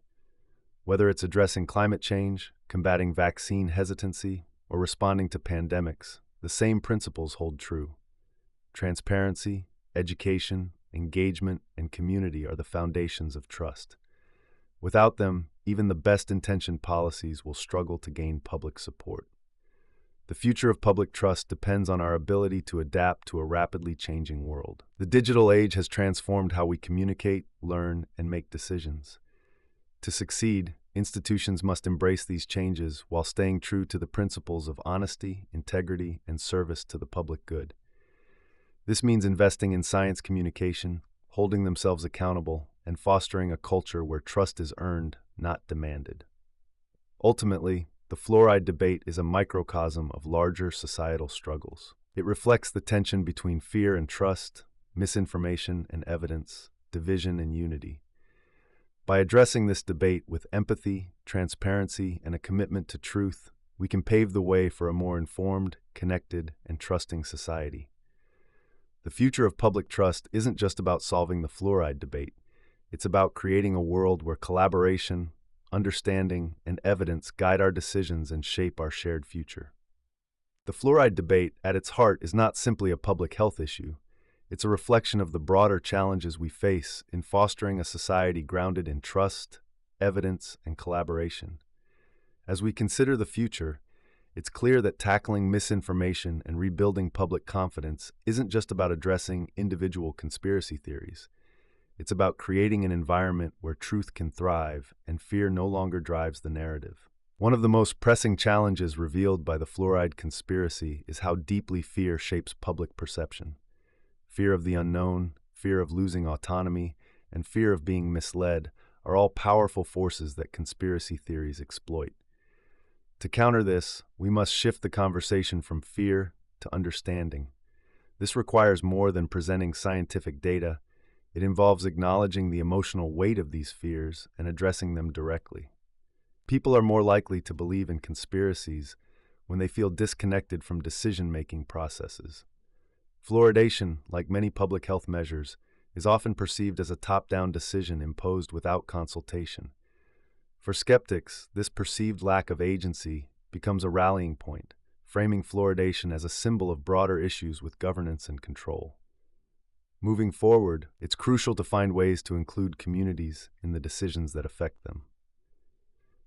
Whether it's addressing climate change, combating vaccine hesitancy, or responding to pandemics, the same principles hold true. Transparency, education, engagement, and community are the foundations of trust. Without them, even the best-intentioned policies will struggle to gain public support. The future of public trust depends on our ability to adapt to a rapidly changing world. The digital age has transformed how we communicate, learn, and make decisions. To succeed, institutions must embrace these changes while staying true to the principles of honesty, integrity, and service to the public good. This means investing in science communication, holding themselves accountable, and fostering a culture where trust is earned, not demanded. Ultimately, the fluoride debate is a microcosm of larger societal struggles. It reflects the tension between fear and trust, misinformation and evidence, division and unity. By addressing this debate with empathy, transparency, and a commitment to truth, we can pave the way for a more informed, connected, and trusting society. The future of public trust isn't just about solving the fluoride debate. It's about creating a world where collaboration, understanding, and evidence guide our decisions and shape our shared future. The fluoride debate, at its heart, is not simply a public health issue. It's a reflection of the broader challenges we face in fostering a society grounded in trust, evidence, and collaboration. As we consider the future, it's clear that tackling misinformation and rebuilding public confidence isn't just about addressing individual conspiracy theories. It's about creating an environment where truth can thrive and fear no longer drives the narrative. One of the most pressing challenges revealed by the fluoride conspiracy is how deeply fear shapes public perception. Fear of the unknown, fear of losing autonomy, and fear of being misled are all powerful forces that conspiracy theories exploit. To counter this, we must shift the conversation from fear to understanding. This requires more than presenting scientific data. It involves acknowledging the emotional weight of these fears and addressing them directly. People are more likely to believe in conspiracies when they feel disconnected from decision-making processes. Fluoridation, like many public health measures, is often perceived as a top-down decision imposed without consultation. For skeptics, this perceived lack of agency becomes a rallying point, framing fluoridation as a symbol of broader issues with governance and control. Moving forward, it's crucial to find ways to include communities in the decisions that affect them.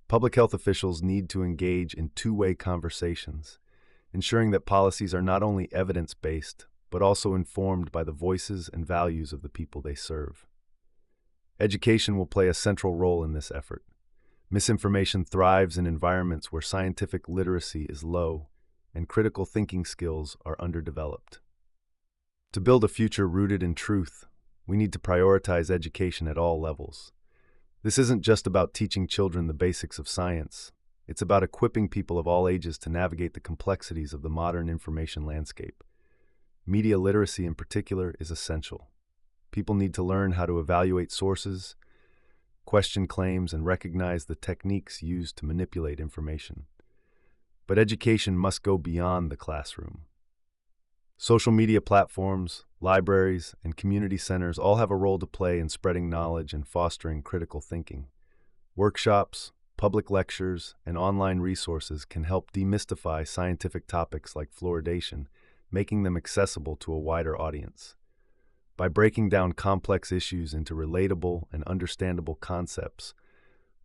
Public health officials need to engage in two-way conversations, ensuring that policies are not only evidence-based, but also informed by the voices and values of the people they serve. Education will play a central role in this effort. Misinformation thrives in environments where scientific literacy is low and critical thinking skills are underdeveloped. To build a future rooted in truth, we need to prioritize education at all levels. This isn't just about teaching children the basics of science. It's about equipping people of all ages to navigate the complexities of the modern information landscape. Media literacy in particular is essential. People need to learn how to evaluate sources, question claims, and recognize the techniques used to manipulate information. But education must go beyond the classroom. Social media platforms, libraries, and community centers all have a role to play in spreading knowledge and fostering critical thinking. Workshops, public lectures, and online resources can help demystify scientific topics like fluoridation, making them accessible to a wider audience. By breaking down complex issues into relatable and understandable concepts,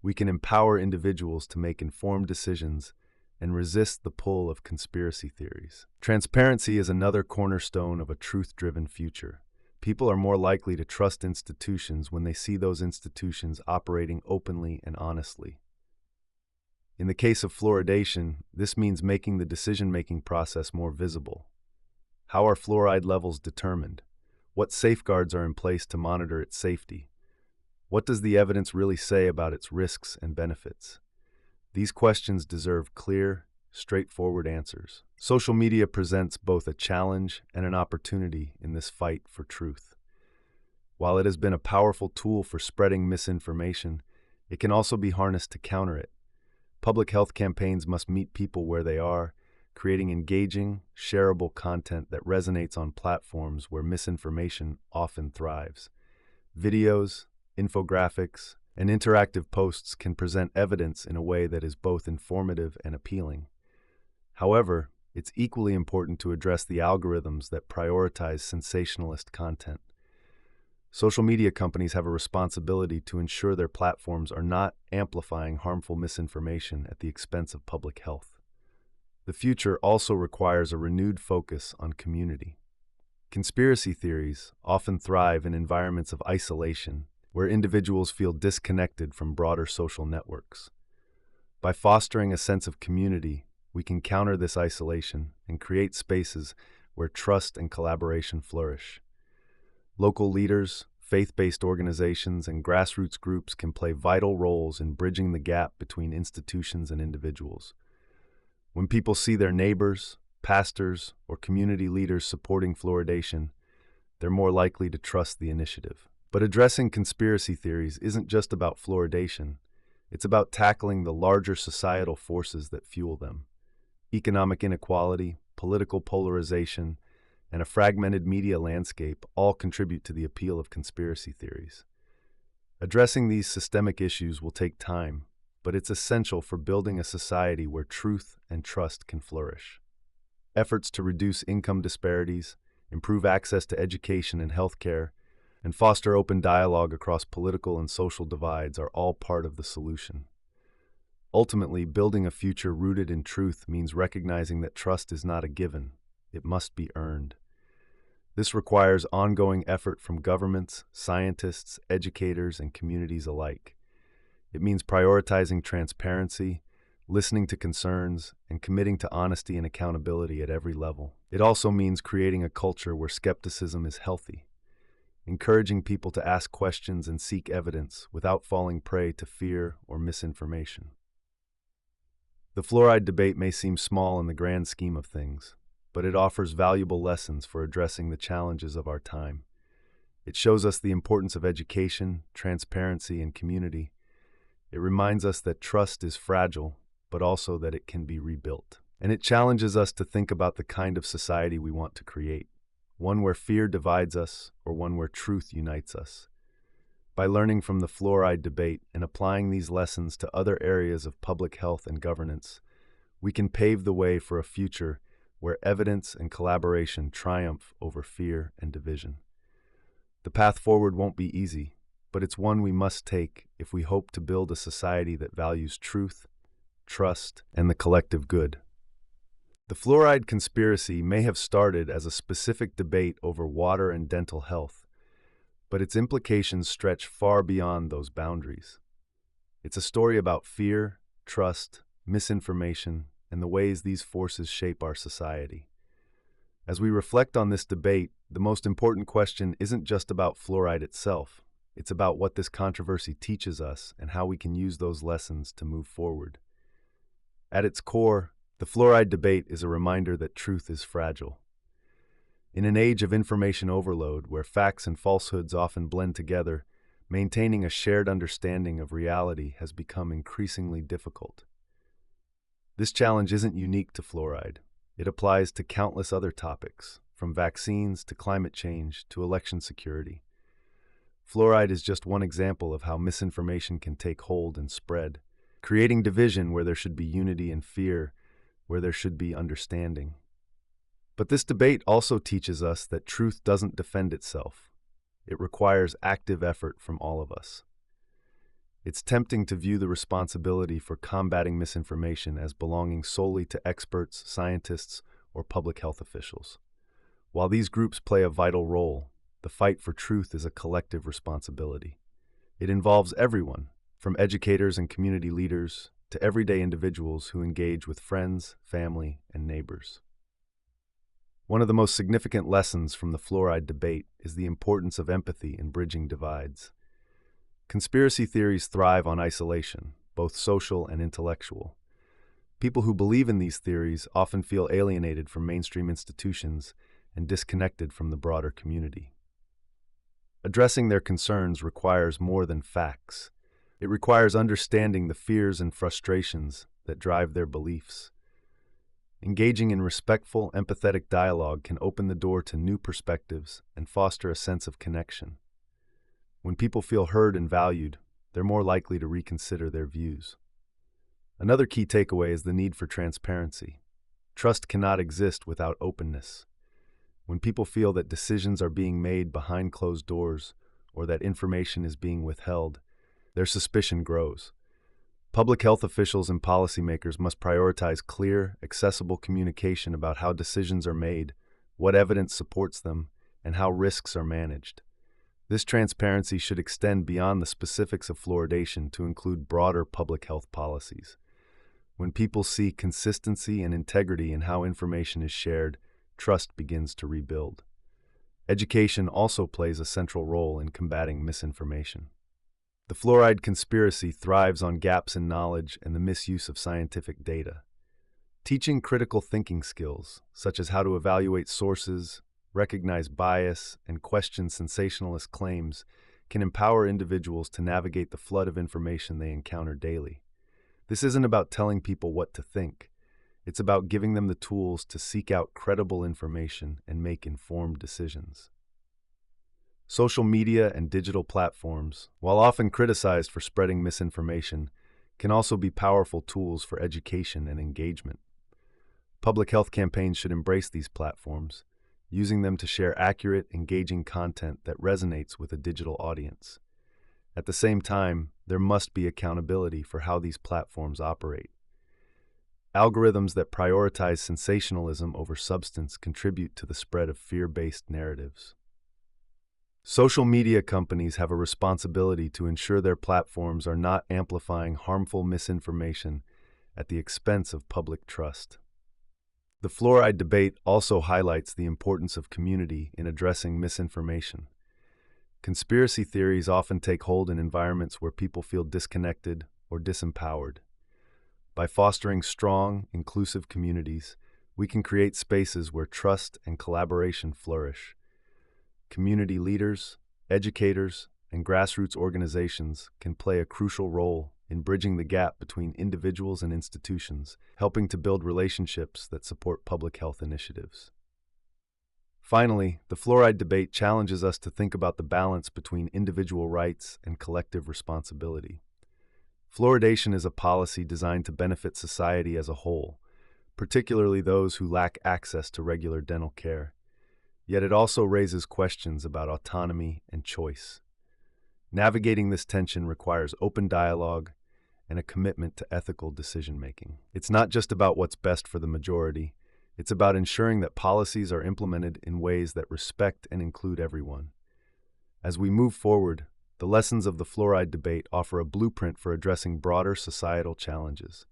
we can empower individuals to make informed decisions and resist the pull of conspiracy theories. Transparency is another cornerstone of a truth-driven future. People are more likely to trust institutions when they see those institutions operating openly and honestly. In the case of fluoridation, this means making the decision-making process more visible. How are fluoride levels determined? What safeguards are in place to monitor its safety? What does the evidence really say about its risks and benefits? These questions deserve clear, straightforward answers. Social media presents both a challenge and an opportunity in this fight for truth. While it has been a powerful tool for spreading misinformation, it can also be harnessed to counter it. Public health campaigns must meet people where they are, creating engaging, shareable content that resonates on platforms where misinformation often thrives. Videos, infographics, and interactive posts can present evidence in a way that is both informative and appealing. However, it's equally important to address the algorithms that prioritize sensationalist content. Social media companies have a responsibility to ensure their platforms are not amplifying harmful misinformation at the expense of public health. The future also requires a renewed focus on community. Conspiracy theories often thrive in environments of isolation, where individuals feel disconnected from broader social networks. By fostering a sense of community, we can counter this isolation and create spaces where trust and collaboration flourish. Local leaders, faith-based organizations, and grassroots groups can play vital roles in bridging the gap between institutions and individuals. When people see their neighbors, pastors, or community leaders supporting fluoridation, they're more likely to trust the initiative. But addressing conspiracy theories isn't just about fluoridation. It's about tackling the larger societal forces that fuel them. Economic inequality, political polarization, and a fragmented media landscape all contribute to the appeal of conspiracy theories. Addressing these systemic issues will take time, but it's essential for building a society where truth and trust can flourish. Efforts to reduce income disparities, improve access to education and healthcare, and foster open dialogue across political and social divides are all part of the solution. Ultimately, building a future rooted in truth means recognizing that trust is not a given. It must be earned. This requires ongoing effort from governments, scientists, educators, and communities alike. It means prioritizing transparency, listening to concerns, and committing to honesty and accountability at every level. It also means creating a culture where skepticism is healthy. encouraging people to ask questions and seek evidence without falling prey to fear or misinformation. The fluoride debate may seem small in the grand scheme of things, but it offers valuable lessons for addressing the challenges of our time. It shows us the importance of education, transparency, and community. It reminds us that trust is fragile, but also that it can be rebuilt. And it challenges us to think about the kind of society we want to create, one where fear divides us or one where truth unites us. By learning from the fluoride debate and applying these lessons to other areas of public health and governance, we can pave the way for a future where evidence and collaboration triumph over fear and division. The path forward won't be easy, but it's one we must take if we hope to build a society that values truth, trust, and the collective good. The fluoride conspiracy may have started as a specific debate over water and dental health, but its implications stretch far beyond those boundaries. It's a story about fear, trust, misinformation, and the ways these forces shape our society. As we reflect on this debate, the most important question isn't just about fluoride itself. It's about what this controversy teaches us and how we can use those lessons to move forward. At its core, the fluoride debate is a reminder that truth is fragile. In an age of information overload, where facts and falsehoods often blend together, maintaining a shared understanding of reality has become increasingly difficult. This challenge isn't unique to fluoride. It applies to countless other topics, from vaccines to climate change to election security. Fluoride is just one example of how misinformation can take hold and spread, creating division where there should be unity and fear where there should be understanding. But this debate also teaches us that truth doesn't defend itself. It requires active effort from all of us. It's tempting to view the responsibility for combating misinformation as belonging solely to experts, scientists, or public health officials. While these groups play a vital role, the fight for truth is a collective responsibility. It involves everyone, from educators and community leaders to everyday individuals who engage with friends, family, and neighbors. One of the most significant lessons from the fluoride debate is the importance of empathy in bridging divides. Conspiracy theories thrive on isolation, both social and intellectual. People who believe in these theories often feel alienated from mainstream institutions and disconnected from the broader community. Addressing their concerns requires more than facts. It requires understanding the fears and frustrations that drive their beliefs. Engaging in respectful, empathetic dialogue can open the door to new perspectives and foster a sense of connection. When people feel heard and valued, they're more likely to reconsider their views. Another key takeaway is the need for transparency. Trust cannot exist without openness. When people feel that decisions are being made behind closed doors or that information is being withheld, their suspicion grows. Public health officials and policymakers must prioritize clear, accessible communication about how decisions are made, what evidence supports them, and how risks are managed. This transparency should extend beyond the specifics of fluoridation to include broader public health policies. When people see consistency and integrity in how information is shared, trust begins to rebuild. Education also plays a central role in combating misinformation. The fluoride conspiracy thrives on gaps in knowledge and the misuse of scientific data. Teaching critical thinking skills, such as how to evaluate sources, recognize bias, and question sensationalist claims, can empower individuals to navigate the flood of information they encounter daily. This isn't about telling people what to think. It's about giving them the tools to seek out credible information and make informed decisions. Social media and digital platforms, while often criticized for spreading misinformation, can also be powerful tools for education and engagement. Public health campaigns should embrace these platforms, using them to share accurate, engaging content that resonates with a digital audience. At the same time, there must be accountability for how these platforms operate. Algorithms that prioritize sensationalism over substance contribute to the spread of fear-based narratives. Social media companies have a responsibility to ensure their platforms are not amplifying harmful misinformation at the expense of public trust. The fluoride debate also highlights the importance of community in addressing misinformation. Conspiracy theories often take hold in environments where people feel disconnected or disempowered. By fostering strong, inclusive communities, we can create spaces where trust and collaboration flourish. Community leaders, educators, and grassroots organizations can play a crucial role in bridging the gap between individuals and institutions, helping to build relationships that support public health initiatives. Finally, the fluoride debate challenges us to think about the balance between individual rights and collective responsibility. Fluoridation is a policy designed to benefit society as a whole, particularly those who lack access to regular dental care. Yet it also raises questions about autonomy and choice. Navigating this tension requires open dialogue and a commitment to ethical decision-making. It's not just about what's best for the majority, it's about ensuring that policies are implemented in ways that respect and include everyone. As we move forward, the lessons of the fluoride debate offer a blueprint for addressing broader societal challenges.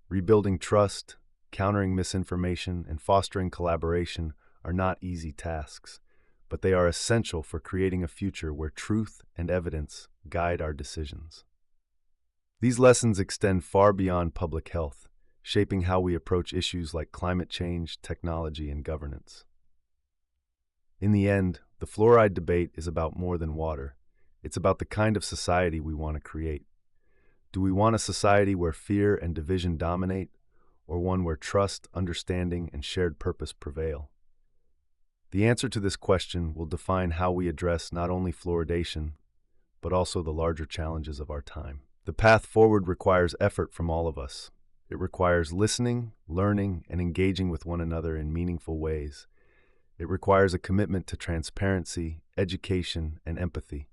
Rebuilding trust, countering misinformation, and fostering collaboration are not easy tasks, but they are essential for creating a future where truth and evidence guide our decisions. These lessons extend far beyond public health, shaping how we approach issues like climate change, technology, and governance. In the end, the fluoride debate is about more than water. It's about the kind of society we want to create. Do we want a society where fear and division dominate, or one where trust, understanding, and shared purpose prevail? The answer to this question will define how we address not only fluoridation, but also the larger challenges of our time. The path forward requires effort from all of us. It requires listening, learning, and engaging with one another in meaningful ways. It requires a commitment to transparency, education, and empathy.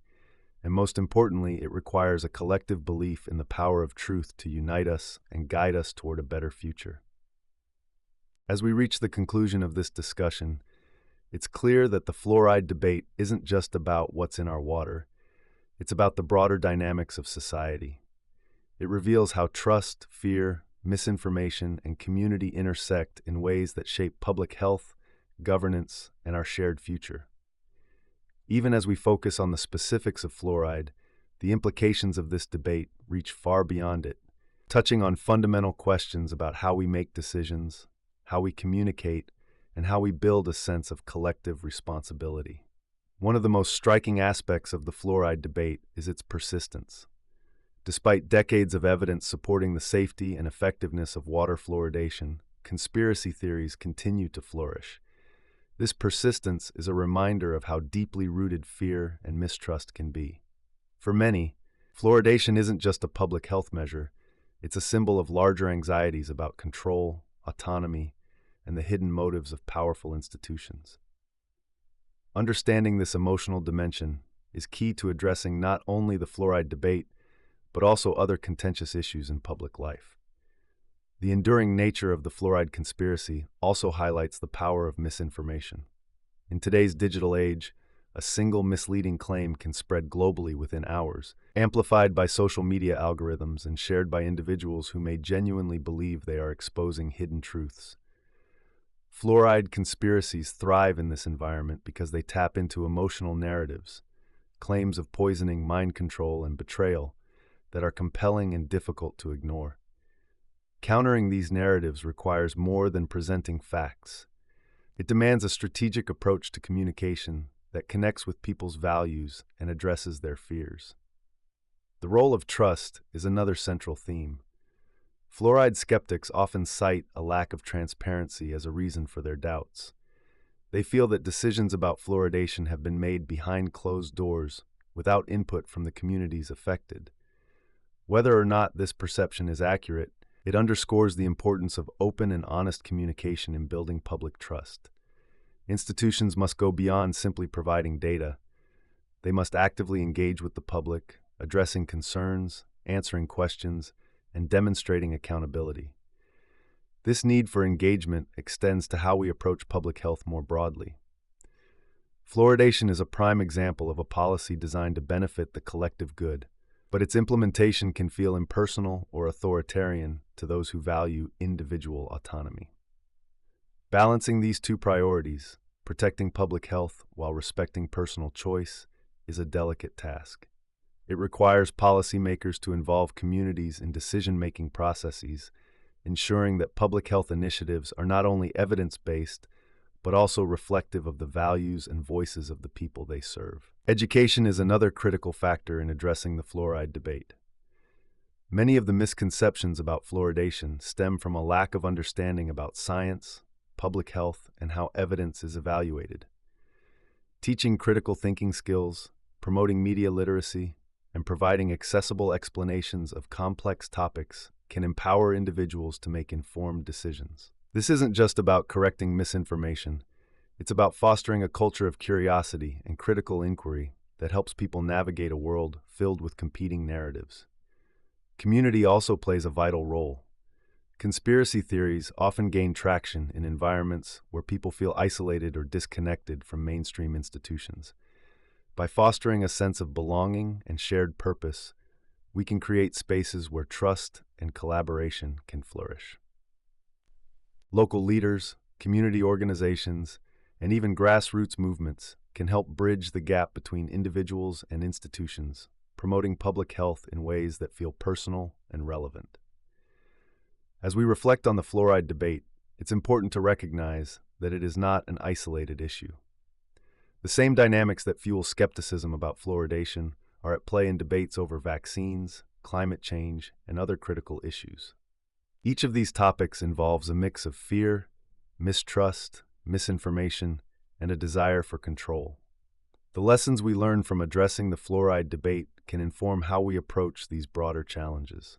And most importantly, it requires a collective belief in the power of truth to unite us and guide us toward a better future. As we reach the conclusion of this discussion, it's clear that the fluoride debate isn't just about what's in our water. It's about the broader dynamics of society. It reveals how trust, fear, misinformation, and community intersect in ways that shape public health, governance, and our shared future. Even as we focus on the specifics of fluoride, the implications of this debate reach far beyond it, touching on fundamental questions about how we make decisions, how we communicate, and how we build a sense of collective responsibility. One of the most striking aspects of the fluoride debate is its persistence. Despite decades of evidence supporting the safety and effectiveness of water fluoridation, conspiracy theories continue to flourish. This persistence is a reminder of how deeply rooted fear and mistrust can be. For many, fluoridation isn't just a public health measure, it's a symbol of larger anxieties about control, autonomy, and the hidden motives of powerful institutions. Understanding this emotional dimension is key to addressing not only the fluoride debate, but also other contentious issues in public life. The enduring nature of the fluoride conspiracy also highlights the power of misinformation. In today's digital age, a single misleading claim can spread globally within hours, amplified by social media algorithms and shared by individuals who may genuinely believe they are exposing hidden truths. Fluoride conspiracies thrive in this environment because they tap into emotional narratives, claims of poisoning, mind control, and betrayal that are compelling and difficult to ignore. Countering these narratives requires more than presenting facts. It demands a strategic approach to communication that connects with people's values and addresses their fears. The role of trust is another central theme. Fluoride skeptics often cite a lack of transparency as a reason for their doubts. They feel that decisions about fluoridation have been made behind closed doors without input from the communities affected. Whether or not this perception is accurate, it underscores the importance of open and honest communication in building public trust. Institutions must go beyond simply providing data. They must actively engage with the public, addressing concerns, answering questions, and demonstrating accountability. This need for engagement extends to how we approach public health more broadly. Fluoridation is a prime example of a policy designed to benefit the collective good, but its implementation can feel impersonal or authoritarian to those who value individual autonomy. Balancing these two priorities, protecting public health while respecting personal choice, is a delicate task. It requires policymakers to involve communities in decision-making processes, ensuring that public health initiatives are not only evidence-based, but also reflective of the values and voices of the people they serve. Education is another critical factor in addressing the fluoride debate. Many of the misconceptions about fluoridation stem from a lack of understanding about science, public health, and how evidence is evaluated. Teaching critical thinking skills, promoting media literacy, and providing accessible explanations of complex topics can empower individuals to make informed decisions. This isn't just about correcting misinformation. It's about fostering a culture of curiosity and critical inquiry that helps people navigate a world filled with competing narratives. Community also plays a vital role. Conspiracy theories often gain traction in environments where people feel isolated or disconnected from mainstream institutions. By fostering a sense of belonging and shared purpose, we can create spaces where trust and collaboration can flourish. Local leaders, community organizations, and even grassroots movements can help bridge the gap between individuals and institutions, promoting public health in ways that feel personal and relevant. As we reflect on the fluoride debate, it's important to recognize that it is not an isolated issue. The same dynamics that fuel skepticism about fluoridation are at play in debates over vaccines, climate change, and other critical issues. Each of these topics involves a mix of fear, mistrust, misinformation, and a desire for control. The lessons we learn from addressing the fluoride debate can inform how we approach these broader challenges.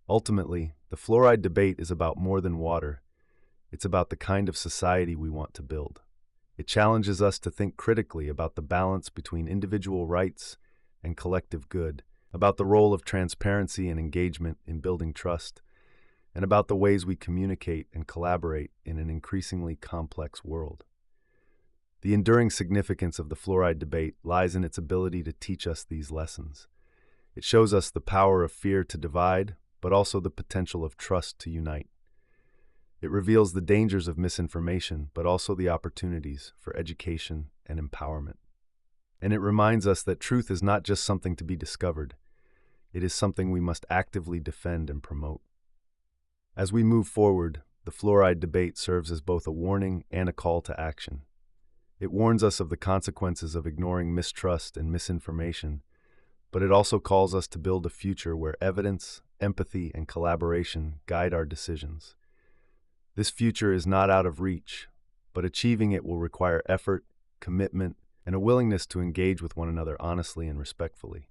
Ultimately, the fluoride debate is about more than water. It's about the kind of society we want to build. It challenges us to think critically about the balance between individual rights and collective good, about the role of transparency and engagement in building trust, and about the ways we communicate and collaborate in an increasingly complex world. The enduring significance of the fluoride debate lies in its ability to teach us these lessons. It shows us the power of fear to divide, but also the potential of trust to unite. It reveals the dangers of misinformation, but also the opportunities for education and empowerment. And it reminds us that truth is not just something to be discovered. It is something we must actively defend and promote. As we move forward, the fluoride debate serves as both a warning and a call to action. It warns us of the consequences of ignoring mistrust and misinformation, but it also calls us to build a future where evidence, empathy, and collaboration guide our decisions. This future is not out of reach, but achieving it will require effort, commitment, and a willingness to engage with one another honestly and respectfully.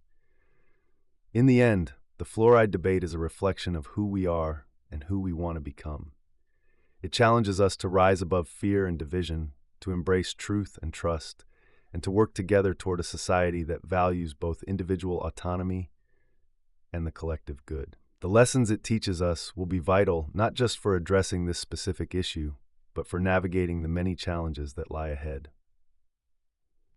In the end, the fluoride debate is a reflection of who we are and who we want to become. It challenges us to rise above fear and division, to embrace truth and trust, and to work together toward a society that values both individual autonomy and the collective good. The lessons it teaches us will be vital not just for addressing this specific issue, but for navigating the many challenges that lie ahead.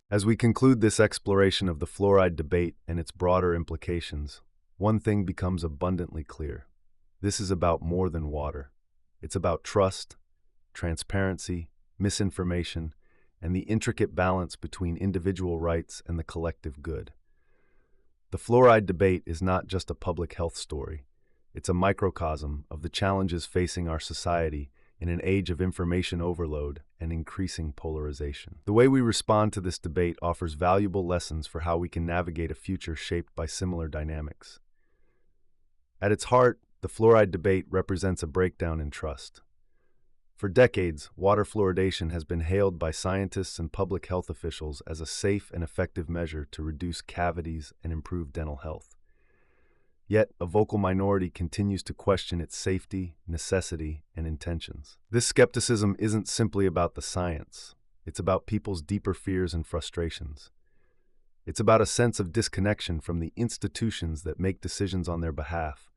As we conclude this exploration of the fluoride debate and its broader implications, one thing becomes abundantly clear. This is about more than water. It's about trust, transparency, misinformation, and the intricate balance between individual rights and the collective good. The fluoride debate is not just a public health story. It's a microcosm of the challenges facing our society in an age of information overload and increasing polarization. The way we respond to this debate offers valuable lessons for how we can navigate a future shaped by similar dynamics. At its heart, the fluoride debate represents a breakdown in trust. For decades, water fluoridation has been hailed by scientists and public health officials as a safe and effective measure to reduce cavities and improve dental health. Yet, a vocal minority continues to question its safety, necessity, and intentions. This skepticism isn't simply about the science. It's about people's deeper fears and frustrations. It's about a sense of disconnection from the institutions that make decisions on their behalf,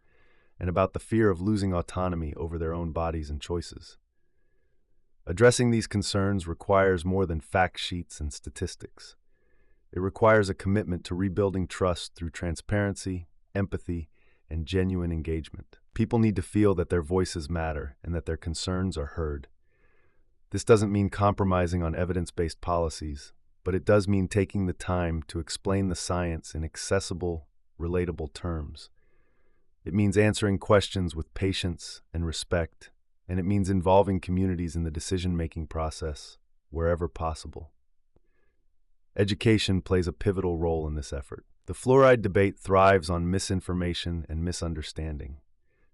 and about the fear of losing autonomy over their own bodies and choices. Addressing these concerns requires more than fact sheets and statistics. It requires a commitment to rebuilding trust through transparency, empathy, and genuine engagement. People need to feel that their voices matter and that their concerns are heard. This doesn't mean compromising on evidence-based policies, but but it does mean taking the time to explain the science in accessible, relatable terms. It means answering questions with patience and respect, and it means involving communities in the decision-making process wherever possible. Education plays a pivotal role in this effort. The fluoride debate thrives on misinformation and misunderstanding.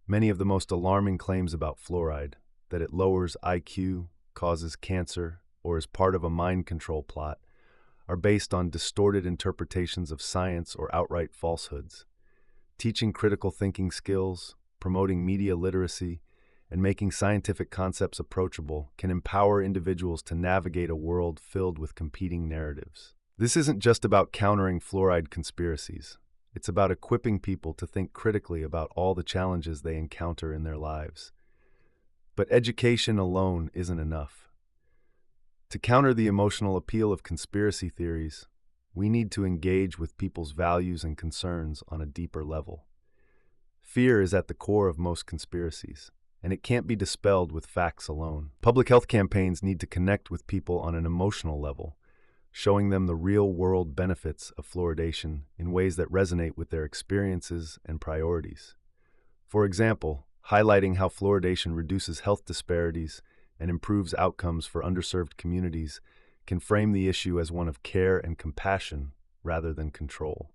Many of the most alarming claims about fluoride, that it lowers IQ, causes cancer, or is part of a mind control plot, are based on distorted interpretations of science or outright falsehoods. Teaching critical thinking skills, promoting media literacy, and making scientific concepts approachable can empower individuals to navigate a world filled with competing narratives. This isn't just about countering fluoride conspiracies. It's about equipping people to think critically about all the challenges they encounter in their lives. But education alone isn't enough. To counter the emotional appeal of conspiracy theories, we need to engage with people's values and concerns on a deeper level. Fear is at the core of most conspiracies, and it can't be dispelled with facts alone. Public health campaigns need to connect with people on an emotional level, showing them the real-world benefits of fluoridation in ways that resonate with their experiences and priorities. For example, highlighting how fluoridation reduces health disparities and improves outcomes for underserved communities can frame the issue as one of care and compassion rather than control.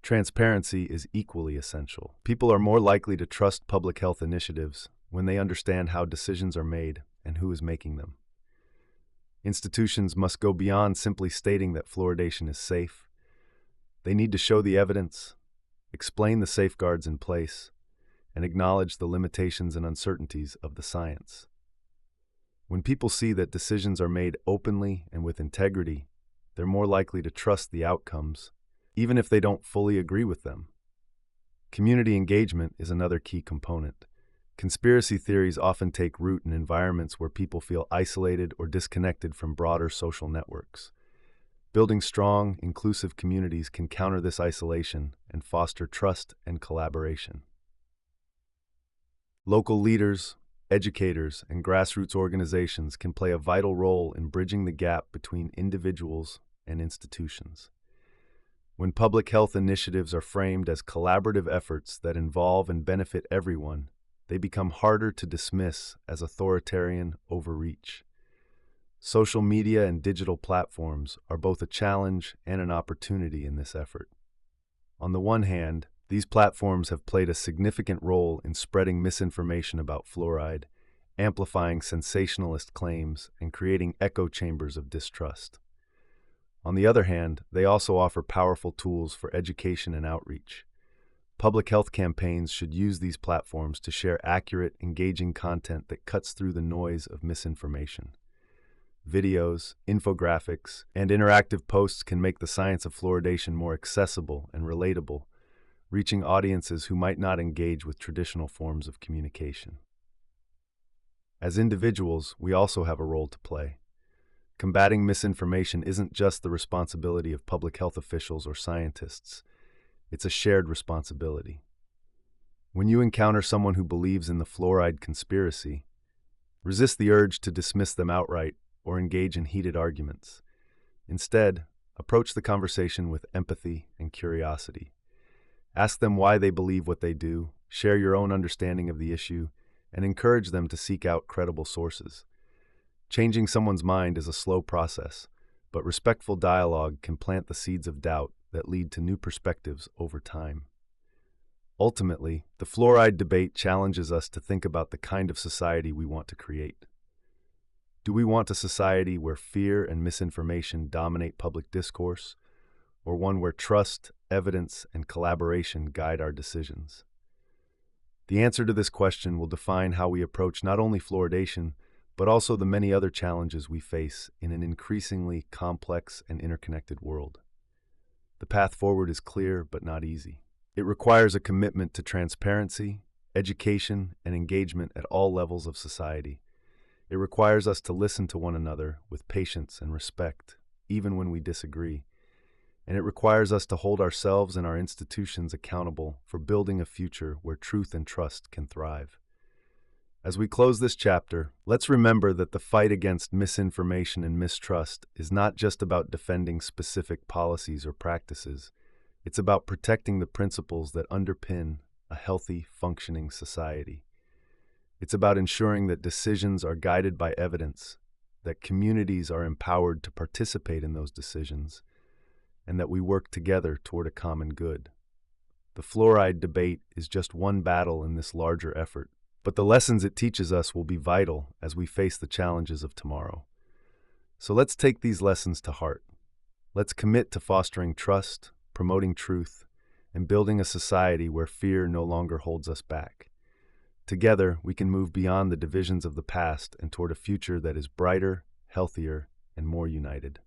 Transparency is equally essential. People are more likely to trust public health initiatives when they understand how decisions are made and who is making them. Institutions must go beyond simply stating that fluoridation is safe. They need to show the evidence, explain the safeguards in place, and acknowledge the limitations and uncertainties of the science. When people see that decisions are made openly and with integrity, they're more likely to trust the outcomes, even if they don't fully agree with them. Community engagement is another key component. Conspiracy theories often take root in environments where people feel isolated or disconnected from broader social networks. Building strong, inclusive communities can counter this isolation and foster trust and collaboration. Local leaders, educators, and grassroots organizations can play a vital role in bridging the gap between individuals and institutions. When public health initiatives are framed as collaborative efforts that involve and benefit everyone, they become harder to dismiss as authoritarian overreach. Social media and digital platforms are both a challenge and an opportunity in this effort. On the one hand, these platforms have played a significant role in spreading misinformation about fluoride, amplifying sensationalist claims, and creating echo chambers of distrust. On the other hand, they also offer powerful tools for education and outreach. Public health campaigns should use these platforms to share accurate, engaging content that cuts through the noise of misinformation. Videos, infographics, and interactive posts can make the science of fluoridation more accessible and relatable, reaching audiences who might not engage with traditional forms of communication. As individuals, we also have a role to play. Combating misinformation isn't just the responsibility of public health officials or scientists. It's a shared responsibility. When you encounter someone who believes in the fluoride conspiracy, resist the urge to dismiss them outright or engage in heated arguments. Instead, approach the conversation with empathy and curiosity. Ask them why they believe what they do, share your own understanding of the issue, and encourage them to seek out credible sources. Changing someone's mind is a slow process, but respectful dialogue can plant the seeds of doubt that lead to new perspectives over time. Ultimately, the fluoride debate challenges us to think about the kind of society we want to create. Do we want a society where fear and misinformation dominate public discourse, or one where trust, evidence, and collaboration guide our decisions? The answer to this question will define how we approach not only fluoridation, but also the many other challenges we face in an increasingly complex and interconnected world. The path forward is clear but not easy. It requires a commitment to transparency, education, and engagement at all levels of society. It requires us to listen to one another with patience and respect, even when we disagree. And it requires us to hold ourselves and our institutions accountable for building a future where truth and trust can thrive. As we close this chapter, let's remember that the fight against misinformation and mistrust is not just about defending specific policies or practices. It's about protecting the principles that underpin a healthy, functioning society. It's about ensuring that decisions are guided by evidence, that communities are empowered to participate in those decisions, and that we work together toward a common good. The fluoride debate is just one battle in this larger effort, but the lessons it teaches us will be vital as we face the challenges of tomorrow. So let's take these lessons to heart. Let's commit to fostering trust, promoting truth, and building a society where fear no longer holds us back. Together, we can move beyond the divisions of the past and toward a future that is brighter, healthier, and more united.